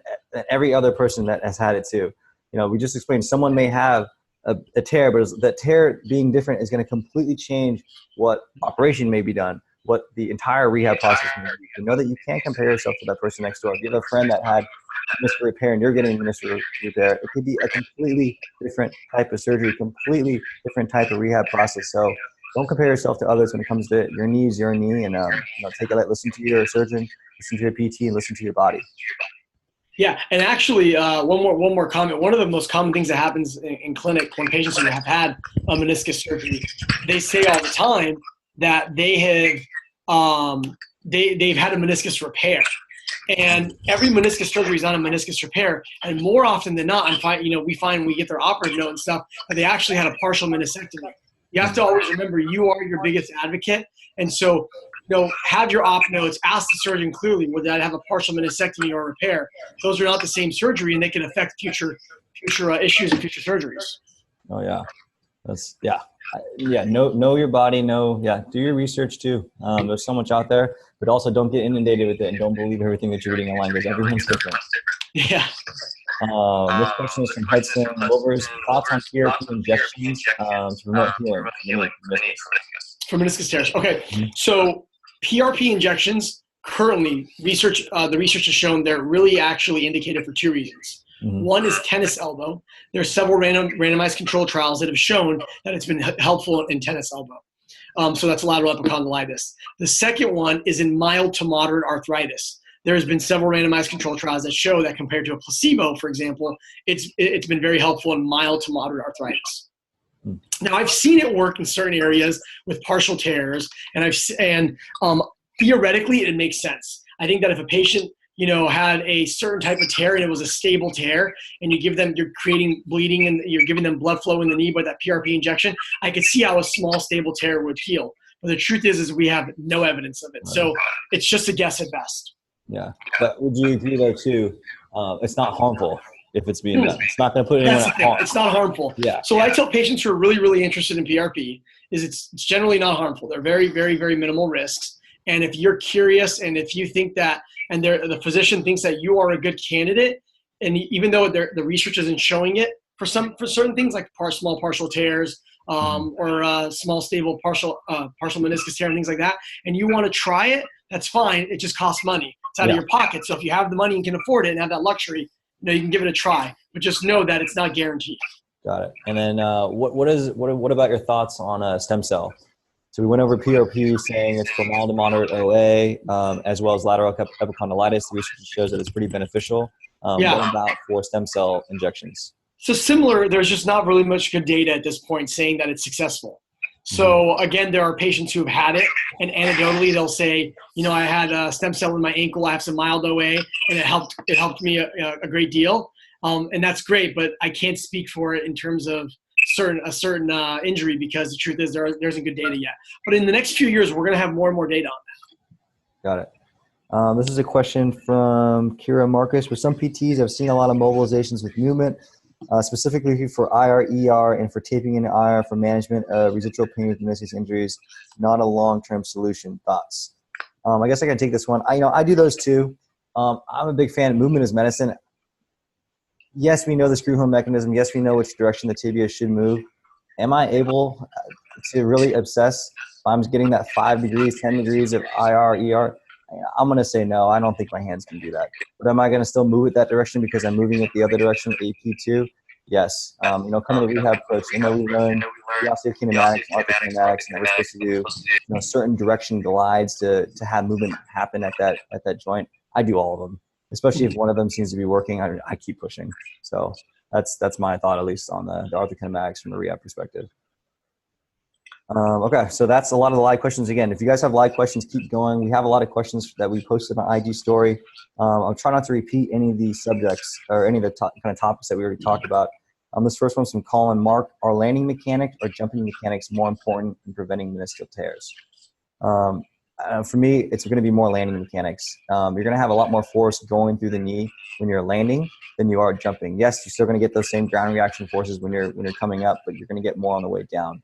every other person that has had it too. We just explained someone may have a tear, but that tear being different is going to completely change what operation may be done, what the entire rehab process may be. You know that you can't compare yourself to that person next door. If you have a friend that had meniscal repair and you're getting meniscal repair, it could be a completely different type of surgery, completely different type of rehab process. So don't compare yourself to others when it comes to your knee is your knee, and listen to your surgeon, listen to your PT, and listen to your body. Yeah, and actually, one more comment. One of the most common things that happens in clinic when patients have had a meniscus surgery, they say all the time that they have they've had a meniscus repair, and every meniscus surgery is not a meniscus repair. And more often than not, we find when we get their operative note and stuff that they actually had a partial meniscectomy. You have to always remember you are your biggest advocate, and so have your op notes. Ask the surgeon clearly whether I have a partial meniscectomy or repair. Those are not the same surgery, and they can affect future issues and future surgeries. Oh yeah, Know your body. Do your research too. There's so much out there, but also don't get inundated with it and don't believe everything that you're reading online because everyone's different. Yeah. This question is from Hudson Lovers. Thoughts on PRP injections to promote healing for meniscus tears. Okay, so PRP injections currently the research has shown they're really actually indicated for two reasons. Mm-hmm. One is tennis elbow. There are several randomized controlled trials that have shown that it's been helpful in tennis elbow. So that's lateral epicondylitis. The second one is in mild to moderate arthritis. There's been several randomized controlled trials that show that compared to a placebo, for example, it's been very helpful in mild to moderate arthritis. Now, I've seen it work in certain areas with partial tears, and theoretically, it makes sense. I think that if a patient, had a certain type of tear and it was a stable tear, and you're creating bleeding and you're giving them blood flow in the knee by that PRP injection, I could see how a small stable tear would heal. But the truth is we have no evidence of it. So it's just a guess at best. Yeah. But would you agree though too, it's not harmful if it's being done. It's not going to put anyone at harm. It's not harmful. Yeah. So I tell patients who are really, really interested in PRP is it's generally not harmful. They're very, very, very minimal risks. And if you're curious and if you think that, and the physician thinks that you are a good candidate, and even though the research isn't showing it for certain things like small partial tears or small stable partial meniscus tear and things like that, and you want to try it, that's fine. It just costs money. It's out of your pocket. So if you have the money and can afford it and have that luxury, you can give it a try. But just know that it's not guaranteed. Got it. And then what about your thoughts on stem cell? So we went over PRP, saying it's for mild to moderate OA, as well as lateral epicondylitis. The research shows that it's pretty beneficial. What about for stem cell injections? So similar, there's just not really much good data at this point saying that it's successful. So again, there are patients who have had it, and anecdotally they'll say, I had a stem cell in my ankle, I have some mild OA, and it helped me a great deal. And that's great, but I can't speak for it in terms of a certain injury, because the truth is there isn't good data yet. But in the next few years, we're going to have more and more data on that. Got it. This is a question from Kira Marcus. With some PTs, I've seen a lot of mobilizations with movement, specifically for IR, ER, and for taping in IR for management of residual pain with meniscus injuries. Not a long-term solution. Thoughts? I guess I can take this one. I do those too. I'm a big fan. Movement is medicine. Yes, we know the screw home mechanism. Yes, we know which direction the tibia should move. Am I able to really obsess if I'm getting that 5 degrees, 10 degrees of IR, ER? I'm going to say no. I don't think my hands can do that. But am I going to still move it that direction because I'm moving it the other direction, AP2? Yes. Coming to the rehab approach, we learn the osteokinematics, orthokinematics, and we're supposed to do certain direction glides to have movement happen at that joint. I do all of them. Especially if one of them seems to be working, I keep pushing. So that's my thought, at least on the orthokinematics from a rehab perspective. Okay, so that's a lot of the live questions. Again, if you guys have live questions, keep going. We have a lot of questions that we posted on IG story. I'll try not to repeat any of these subjects or any of the kind of topics that we already talked about. This first one's from Colin Mark. Are landing mechanics or jumping mechanics more important in preventing meniscal tears? For me, it's going to be more landing mechanics. You're going to have a lot more force going through the knee when you're landing than you are jumping. Yes, you're still going to get those same ground reaction forces when you're coming up, but you're going to get more on the way down.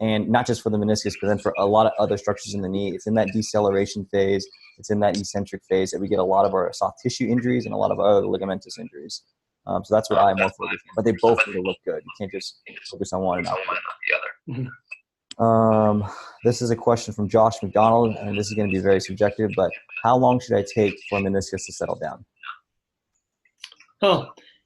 And not just for the meniscus, but then for a lot of other structures in the knee. It's in that deceleration phase. It's in that eccentric phase that we get a lot of our soft tissue injuries and a lot of other ligamentous injuries. So that's what I'm more focused on. But they both need to look good. You can't just focus on one and not the other. This is a question from Josh McDonald, and this is going to be very subjective, but how long should I take for a meniscus to settle down?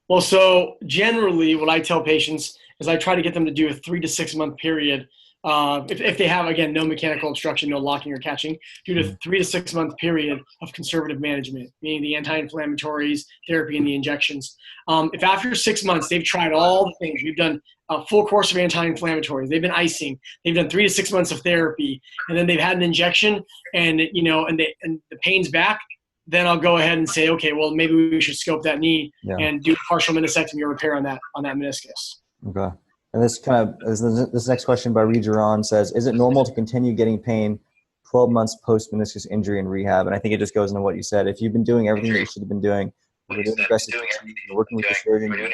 Well, so generally what I tell patients is I try to get them to do a 3 to 6 month period. If they have, again, no mechanical obstruction, no locking or catching, due to 3 to 6 month period of conservative management, meaning the anti-inflammatories, therapy, and the injections. If after 6 months they've tried all the things, we've done a full course of anti-inflammatories, they've been icing, they've done 3 to 6 months of therapy, and then they've had an injection, and and the pain's back, then I'll go ahead and say, okay, well, maybe we should scope that knee and do a partial meniscectomy or repair on that meniscus. Okay. And this next question by Reed Duran says, is it normal to continue getting pain 12 months post meniscus injury and rehab? And I think it just goes into what you said. If you've been doing everything that you should have been doing, you're doing aggressive fatigue, you're working with your surgeon, you're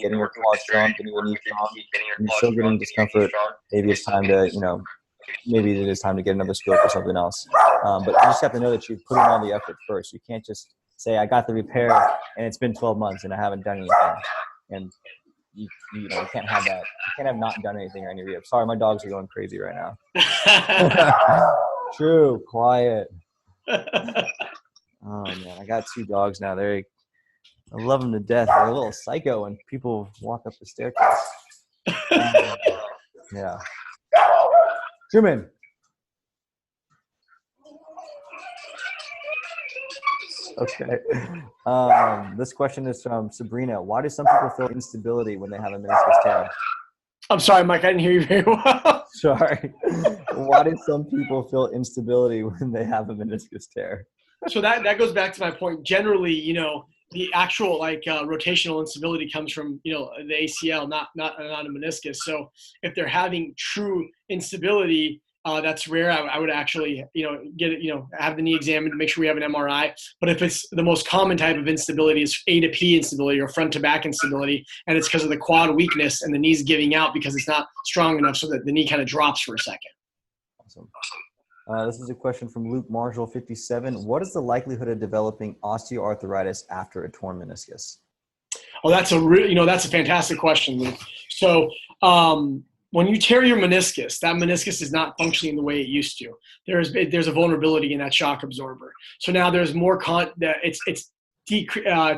getting your quad strong, getting your knee strong, and you're still getting discomfort, maybe it's time to, maybe it is time to get another scope or something else. But you just have to know that you've put in all the effort first. You can't just say, I got the repair and it's been 12 months and I haven't done anything. And you can't have that. You can't have not done anything or any rehab. Sorry, my dogs are going crazy right now. True, quiet. Oh man, I got 2 dogs now. I love them to death. They're a little psycho when people walk up the staircase. Yeah. Truman. Okay. This question is from Sabrina. Why do some people feel instability when they have a meniscus tear? I'm sorry, Mike. I didn't hear you very well. Sorry. Why do some people feel instability when they have a meniscus tear? So that goes back to my point. Generally, the actual rotational instability comes from the ACL, not a meniscus. So if they're having true instability, that's rare. I would actually get it, have the knee examined, make sure we have an MRI. But if it's the most common type of instability is A to P instability or front to back instability, and it's because of the quad weakness and the knee's giving out because it's not strong enough, so that the knee kind of drops for a second. Awesome. This is a question from Luke Marshall, 57. What is the likelihood of developing osteoarthritis after a torn meniscus? Oh, that's a fantastic question, Luke. So when you tear your meniscus, that meniscus is not functioning the way it used to. There's a vulnerability in that shock absorber. So now there's more it's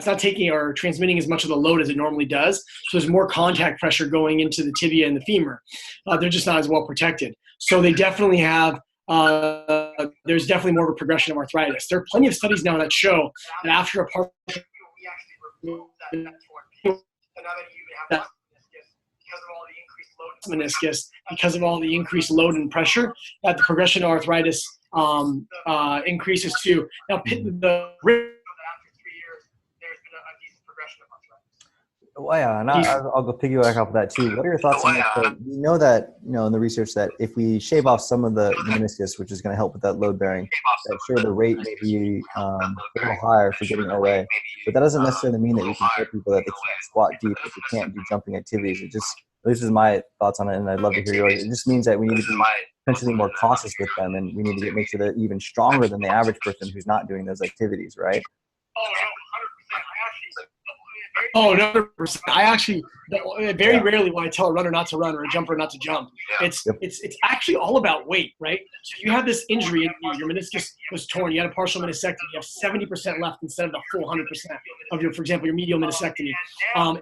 not taking or transmitting as much of the load as it normally does. So there's more contact pressure going into the tibia and the femur. They're just not as well protected. So they definitely have. There's definitely more of a progression of arthritis. There are plenty of studies now that show that after a partial meniscus, because of all the increased load and pressure, that the progression of arthritis increases too. Now, the Well, yeah, and I'll go piggyback off of that too. What are your thoughts on that? So we know that, in the research that if we shave off some of the meniscus, which is going to help with that load bearing, that sure the rate may be a little higher for getting OA, but that doesn't necessarily mean that you can tell people that they can't squat deep, that they can't do jumping activities. It just, this is my thoughts on it, and I'd love to hear yours. It just means that we need to be potentially more cautious with them, and we need to make sure they're even stronger than the average person who's not doing those activities, right? Oh, no, 100%. I actually very rarely when I tell a runner not to run or a jumper not to jump. It's actually all about weight, right? So you have this injury, your meniscus was torn, you had a partial meniscectomy, you have 70% left instead of the full 100% of your, for example, your medial meniscectomy.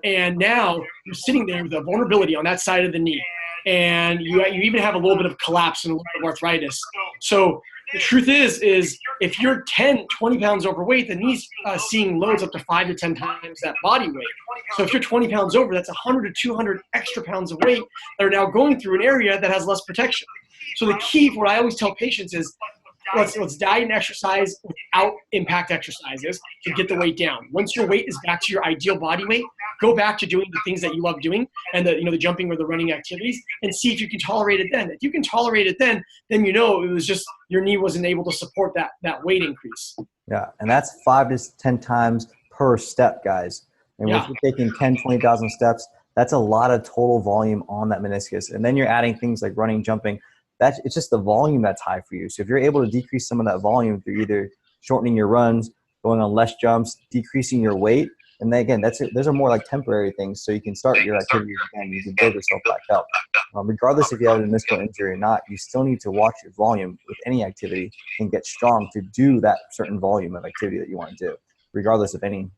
And now you're sitting there with a vulnerability on that side of the knee. And you even have a little bit of collapse and a little bit of arthritis. So the truth is if you're 10, 20 pounds overweight, the knee's seeing loads up to 5 to 10 times that body weight. So if you're 20 pounds over, that's 100 to 200 extra pounds of weight that are now going through an area that has less protection. So the key for what I always tell patients is let's diet and exercise without impact exercises to get the weight down. Once your weight is back to your ideal body weight, go back to doing the things that you love doing and the jumping or the running activities, and see if you can tolerate it then. If you can tolerate it then it was just your knee wasn't able to support that weight increase. Yeah, and that's 5 to 10 times per step, guys. And if you're taking 10, 20,000 steps, that's a lot of total volume on that meniscus. And then you're adding things like running, jumping. It's just the volume that's high for you. So if you're able to decrease some of that volume through either shortening your runs, going on less jumps, decreasing your weight, and then again, those are more like temporary things. So you can start your activities again. You can build yourself back up. Regardless if you have a meniscal injury or not, you still need to watch your volume with any activity and get strong to do that certain volume of activity that you want to do, regardless of any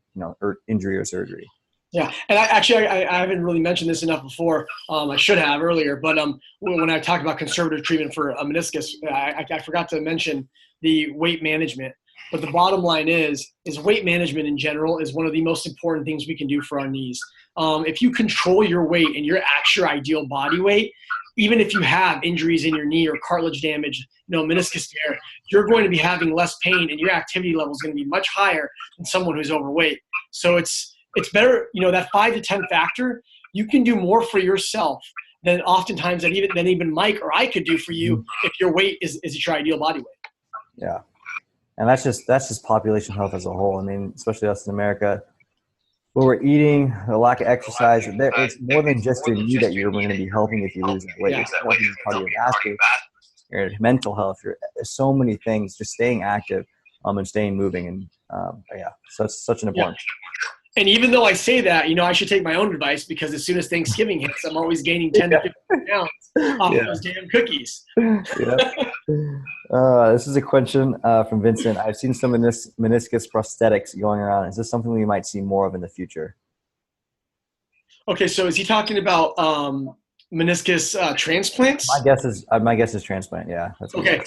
injury or surgery. Yeah, and I haven't really mentioned this enough before. I should have earlier, but when I talked about conservative treatment for a meniscus, I forgot to mention the weight management. But the bottom line is weight management in general is one of the most important things we can do for our knees. If you control your weight and you're at your ideal body weight, even if you have injuries in your knee or cartilage damage, meniscus tear, you're going to be having less pain and your activity level is going to be much higher than someone who's overweight. So it's better, that 5 to 10 factor, you can do more for yourself than oftentimes than even Mike or I could do for you if your weight is at your ideal body weight. Yeah. And that's just population health as a whole. I mean, especially us in America, where we're eating, the lack of exercise, it's more than just your knee that you're going to be helping if you lose that weight. It's helping your cardiovascular, your mental health, there's so many things, just staying active and staying moving. And so it's such an important. And even though I say that, I should take my own advice, because as soon as Thanksgiving hits, I'm always gaining 10 to 15 pounds off those damn cookies. This is a question from Vincent. I've seen some meniscus prosthetics going around. Is this something we might see more of in the future? Okay, so is he talking about meniscus transplants? My guess is transplant. Yeah. That's okay.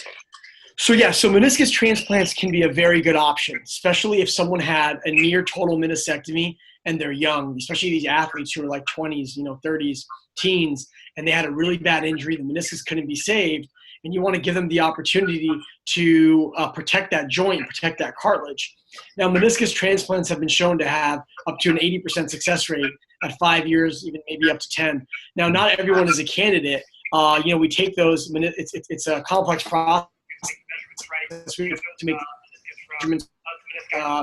So meniscus transplants can be a very good option, especially if someone had a near total meniscectomy and they're young, especially these athletes who are like 20s, 30s, teens, and they had a really bad injury, the meniscus couldn't be saved, and you want to give them the opportunity to protect that joint, protect that cartilage. Now, meniscus transplants have been shown to have up to an 80% success rate at 5 years, even maybe up to 10. Now, not everyone is a candidate. We take those, it's a complex process to make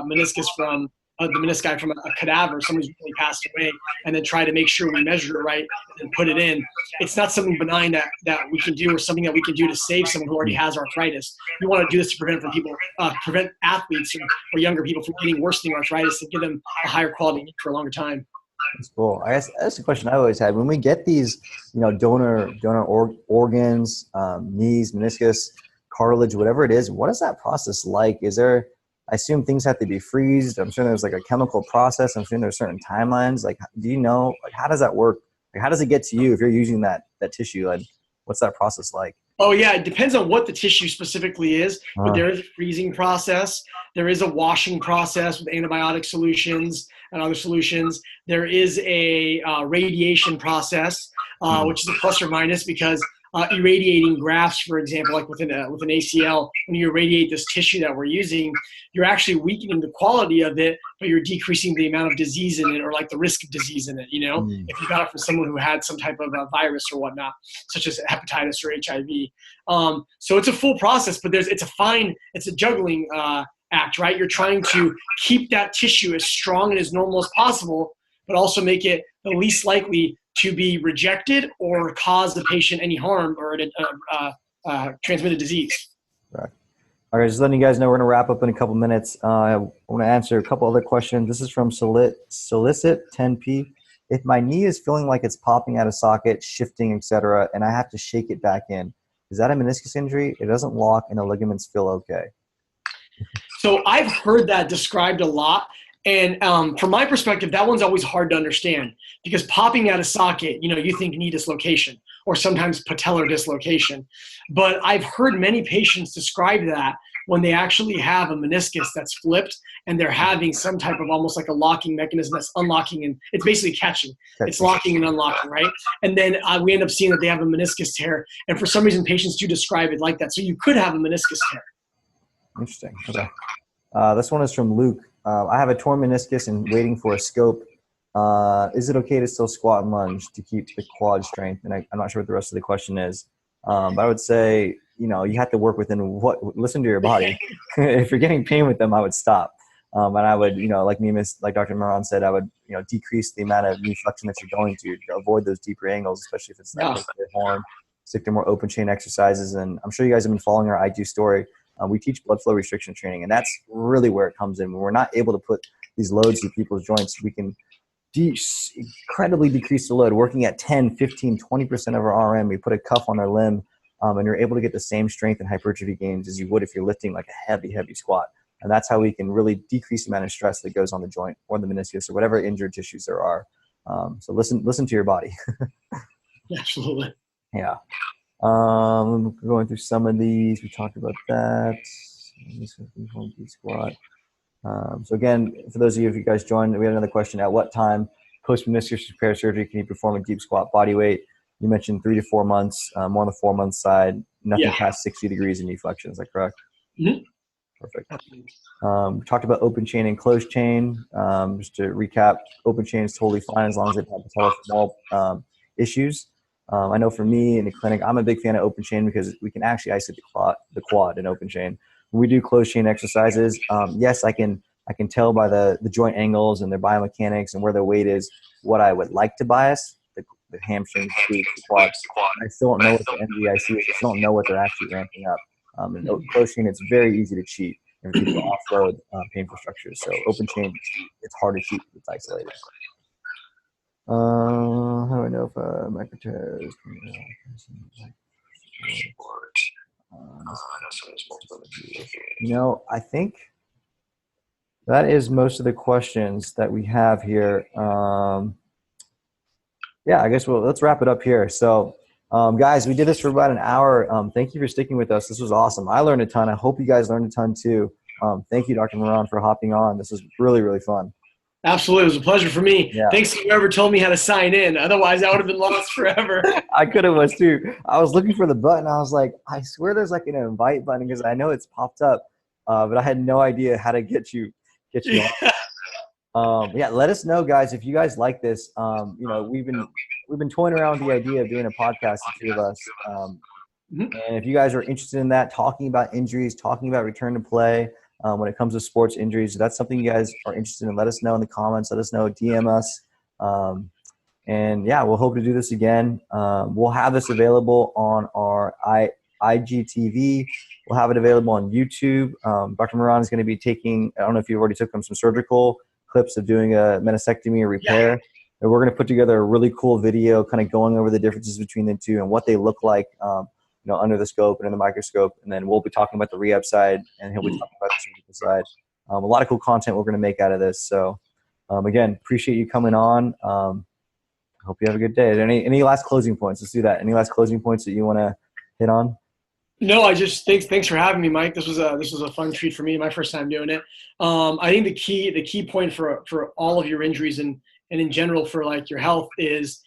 meniscus from the menisci from a cadaver, someone who's really passed away, and then try to make sure we measure it right and put it in. It's not something benign that we can do, or something that we can do to save someone who already has arthritis. We want to do this to prevent athletes or younger people from getting worsening arthritis, and give them a higher quality for a longer time. That's cool. I guess that's a question I always had. When we get these, donor organs, knees, meniscus, cartilage, whatever it is, what is that process like? I assume things have to be freezed. I'm sure there's like a chemical process. I'm sure there's certain timelines. Like, do you know, like, how does that work? Like, how does it get to you if you're using that tissue? Like, what's that process like? Oh yeah, it depends on what the tissue specifically is, but there is a freezing process. There is a washing process with antibiotic solutions and other solutions. There is a radiation process, which is a plus or minus, because irradiating grafts, for example, like with an ACL, when you irradiate this tissue that we're using, you're actually weakening the quality of it, but you're decreasing the amount of disease in it, or like the risk of disease in it, if you got it from someone who had some type of a virus or whatnot, such as hepatitis or HIV. So it's a full process, but it's a juggling act, right? You're trying to keep that tissue as strong and as normal as possible, but also make it the least likely to be rejected or cause the patient any harm or transmitted disease. Right. All right, just letting you guys know, we're going to wrap up in a couple minutes. I want to answer a couple other questions. This is from Solicit 10P. If my knee is feeling like it's popping out of socket, shifting, etc., and I have to shake it back in, is that a meniscus injury? It doesn't lock and the ligaments feel okay. So I've heard that described a lot. And from my perspective, that one's always hard to understand, because popping out of socket, you think knee dislocation or sometimes patellar dislocation. But I've heard many patients describe that when they actually have a meniscus that's flipped and they're having some type of almost like a locking mechanism that's unlocking, and it's basically catching. It's locking and unlocking, right? And then we end up seeing that they have a meniscus tear. And for some reason, patients do describe it like that. So you could have a meniscus tear. Interesting. Okay. This one is from Luke. I have a torn meniscus and waiting for a scope. Is it okay to still squat and lunge to keep the quad strength? And I'm not sure what the rest of the question is. But I would say, you have to work within listen to your body. If you're getting pain with them, I would stop. And I would, like Dr. Mehran said, I would, decrease the amount of knee flexion that you're going to avoid those deeper angles, especially if it's not horn, stick to more open chain exercises. And I'm sure you guys have been following our IG story. We teach blood flow restriction training, and that's really where it comes in. When we're not able to put these loads to people's joints, we can incredibly decrease the load, working at 10, 15, 20% of our RM. We put a cuff on our limb, and you're able to get the same strength and hypertrophy gains as you would if you're lifting like a heavy, heavy squat. And that's how we can really decrease the amount of stress that goes on the joint or the meniscus or whatever injured tissues there are. So listen to your body. Absolutely. Yeah. Going through some of these, we talked about that. Squat. So again, for those of you, if you guys joined, we had another question. At what time post meniscus repair surgery can you perform a deep squat body weight? You mentioned 3 to 4 months, more on the 4 month side, nothing past 60 degrees in knee flexion. Is that correct? Mm-hmm. Perfect. We talked about open chain and closed chain. Just to recap, open chain is totally fine as long as they don't have small issues. I know for me in the clinic, I'm a big fan of open chain because we can actually isolate the quad in open chain. When we do closed chain exercises, yes, I can tell by the joint angles and their biomechanics and where their weight is what I would like to bias, the hamstrings, the quads. I still don't know what the MVIC is. I still don't know what they're actually ramping up. In closed chain, it's very easy to cheat. and for people to offload painful structures. So open chain, it's hard to keep. It's isolated. How do I know if micro tears? I think that is most of the questions that we have here. I guess let's wrap it up here. So, guys, we did this for about an hour. Thank you for sticking with us. This was awesome. I learned a ton. I hope you guys learned a ton too. Thank you, Dr. Mehran, for hopping on. This was really, really fun. Absolutely. It was a pleasure for me. Yeah. Thanks to whoever told me how to sign in. Otherwise, I would have been lost forever. I could have was too. I was looking for the button. I was like, I swear there's like an invite button because I know it's popped up, but I had no idea how to get you on. Let us know, guys, if you guys like this. We've been toying around with the idea of doing a podcast, the two of us. And if you guys are interested in that, talking about injuries, talking about return to play, when it comes to sports injuries, if that's something you guys are interested in, let us know in the comments. Let us know, DM us. We'll hope to do this again. We'll have this available on our IGTV. We'll have it available on YouTube. Dr. Mehran is going to be taking, I don't know if you already took some surgical clips of doing a meniscectomy or repair. Yeah. And we're going to put together a really cool video kind of going over the differences between the two and what they look like, under the scope and in the microscope. And then we'll be talking about the rehab side and he'll be talking about the surgical side. A lot of cool content we're going to make out of this. So again, appreciate you coming on. Hope you have a good day. Are there any last closing points? Let's do that. Any last closing points that you want to hit on? No, I just thanks for having me, Mike. This was a fun treat for me, my first time doing it. I think the key point for all of your injuries and in general for like your health is,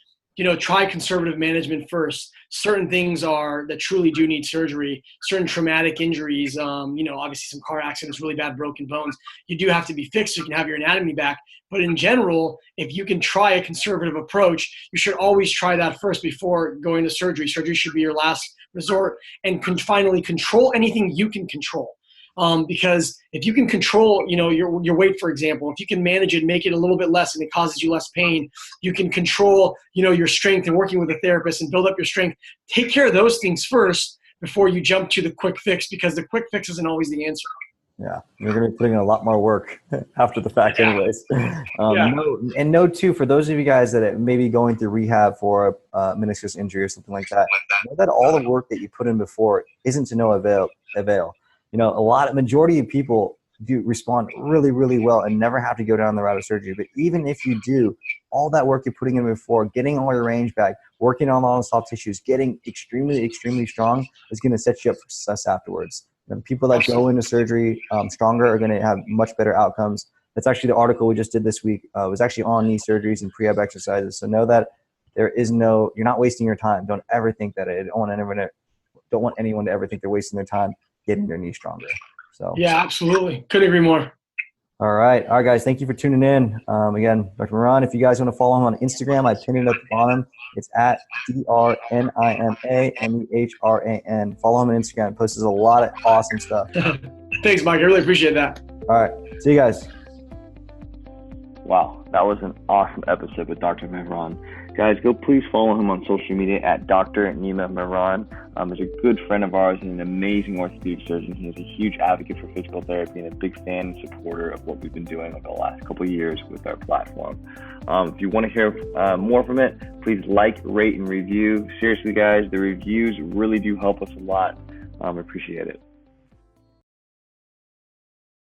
try conservative management first. Certain things that truly do need surgery, certain traumatic injuries, obviously some car accidents, really bad broken bones. You do have to be fixed so you can have your anatomy back. But in general, if you can try a conservative approach, you should always try that first before going to surgery. Surgery should be your last resort, and finally control anything you can control. Because if you can control, your weight, for example, if you can manage it, make it a little bit less and it causes you less pain, you can control, your strength and working with a therapist and build up your strength. Take care of those things first before you jump to the quick fix, because the quick fix isn't always the answer. Yeah, you're going to be putting in a lot more work after the fact anyways. Note too, for those of you guys that may be going through rehab for a meniscus injury or something like that, know that all the work that you put in before isn't to no avail. Majority of people do respond really, really well and never have to go down the route of surgery. But even if you do, all that work you're putting in before, getting all your range back, working on all the soft tissues, getting extremely, extremely strong is going to set you up for success afterwards. And people that go into surgery stronger are going to have much better outcomes. That's actually the article we just did this week. Was actually on knee surgeries and prehab exercises. So know that you're not wasting your time. Don't ever think that don't want anyone to ever think they're wasting their time getting their knee stronger. So yeah, absolutely. Couldn't agree more. All right, guys. Thank you for tuning in. Again, Dr. Mehran, if you guys want to follow him on Instagram, I pinned it at the bottom. It's at DRNIMAMEHRAN. Follow him on Instagram. He posts a lot of awesome stuff. Thanks, Mike. I really appreciate that. All right. See you guys. Wow, that was an awesome episode with Dr. Mehran. Guys, go please follow him on social media at Dr. Nima Mehran. He's a good friend of ours and an amazing orthopedic surgeon. He is a huge advocate for physical therapy and a big fan and supporter of what we've been doing over the last couple of years with our platform. If you want to hear more from it, please like, rate, and review. Seriously, guys, the reviews really do help us a lot. Appreciate it.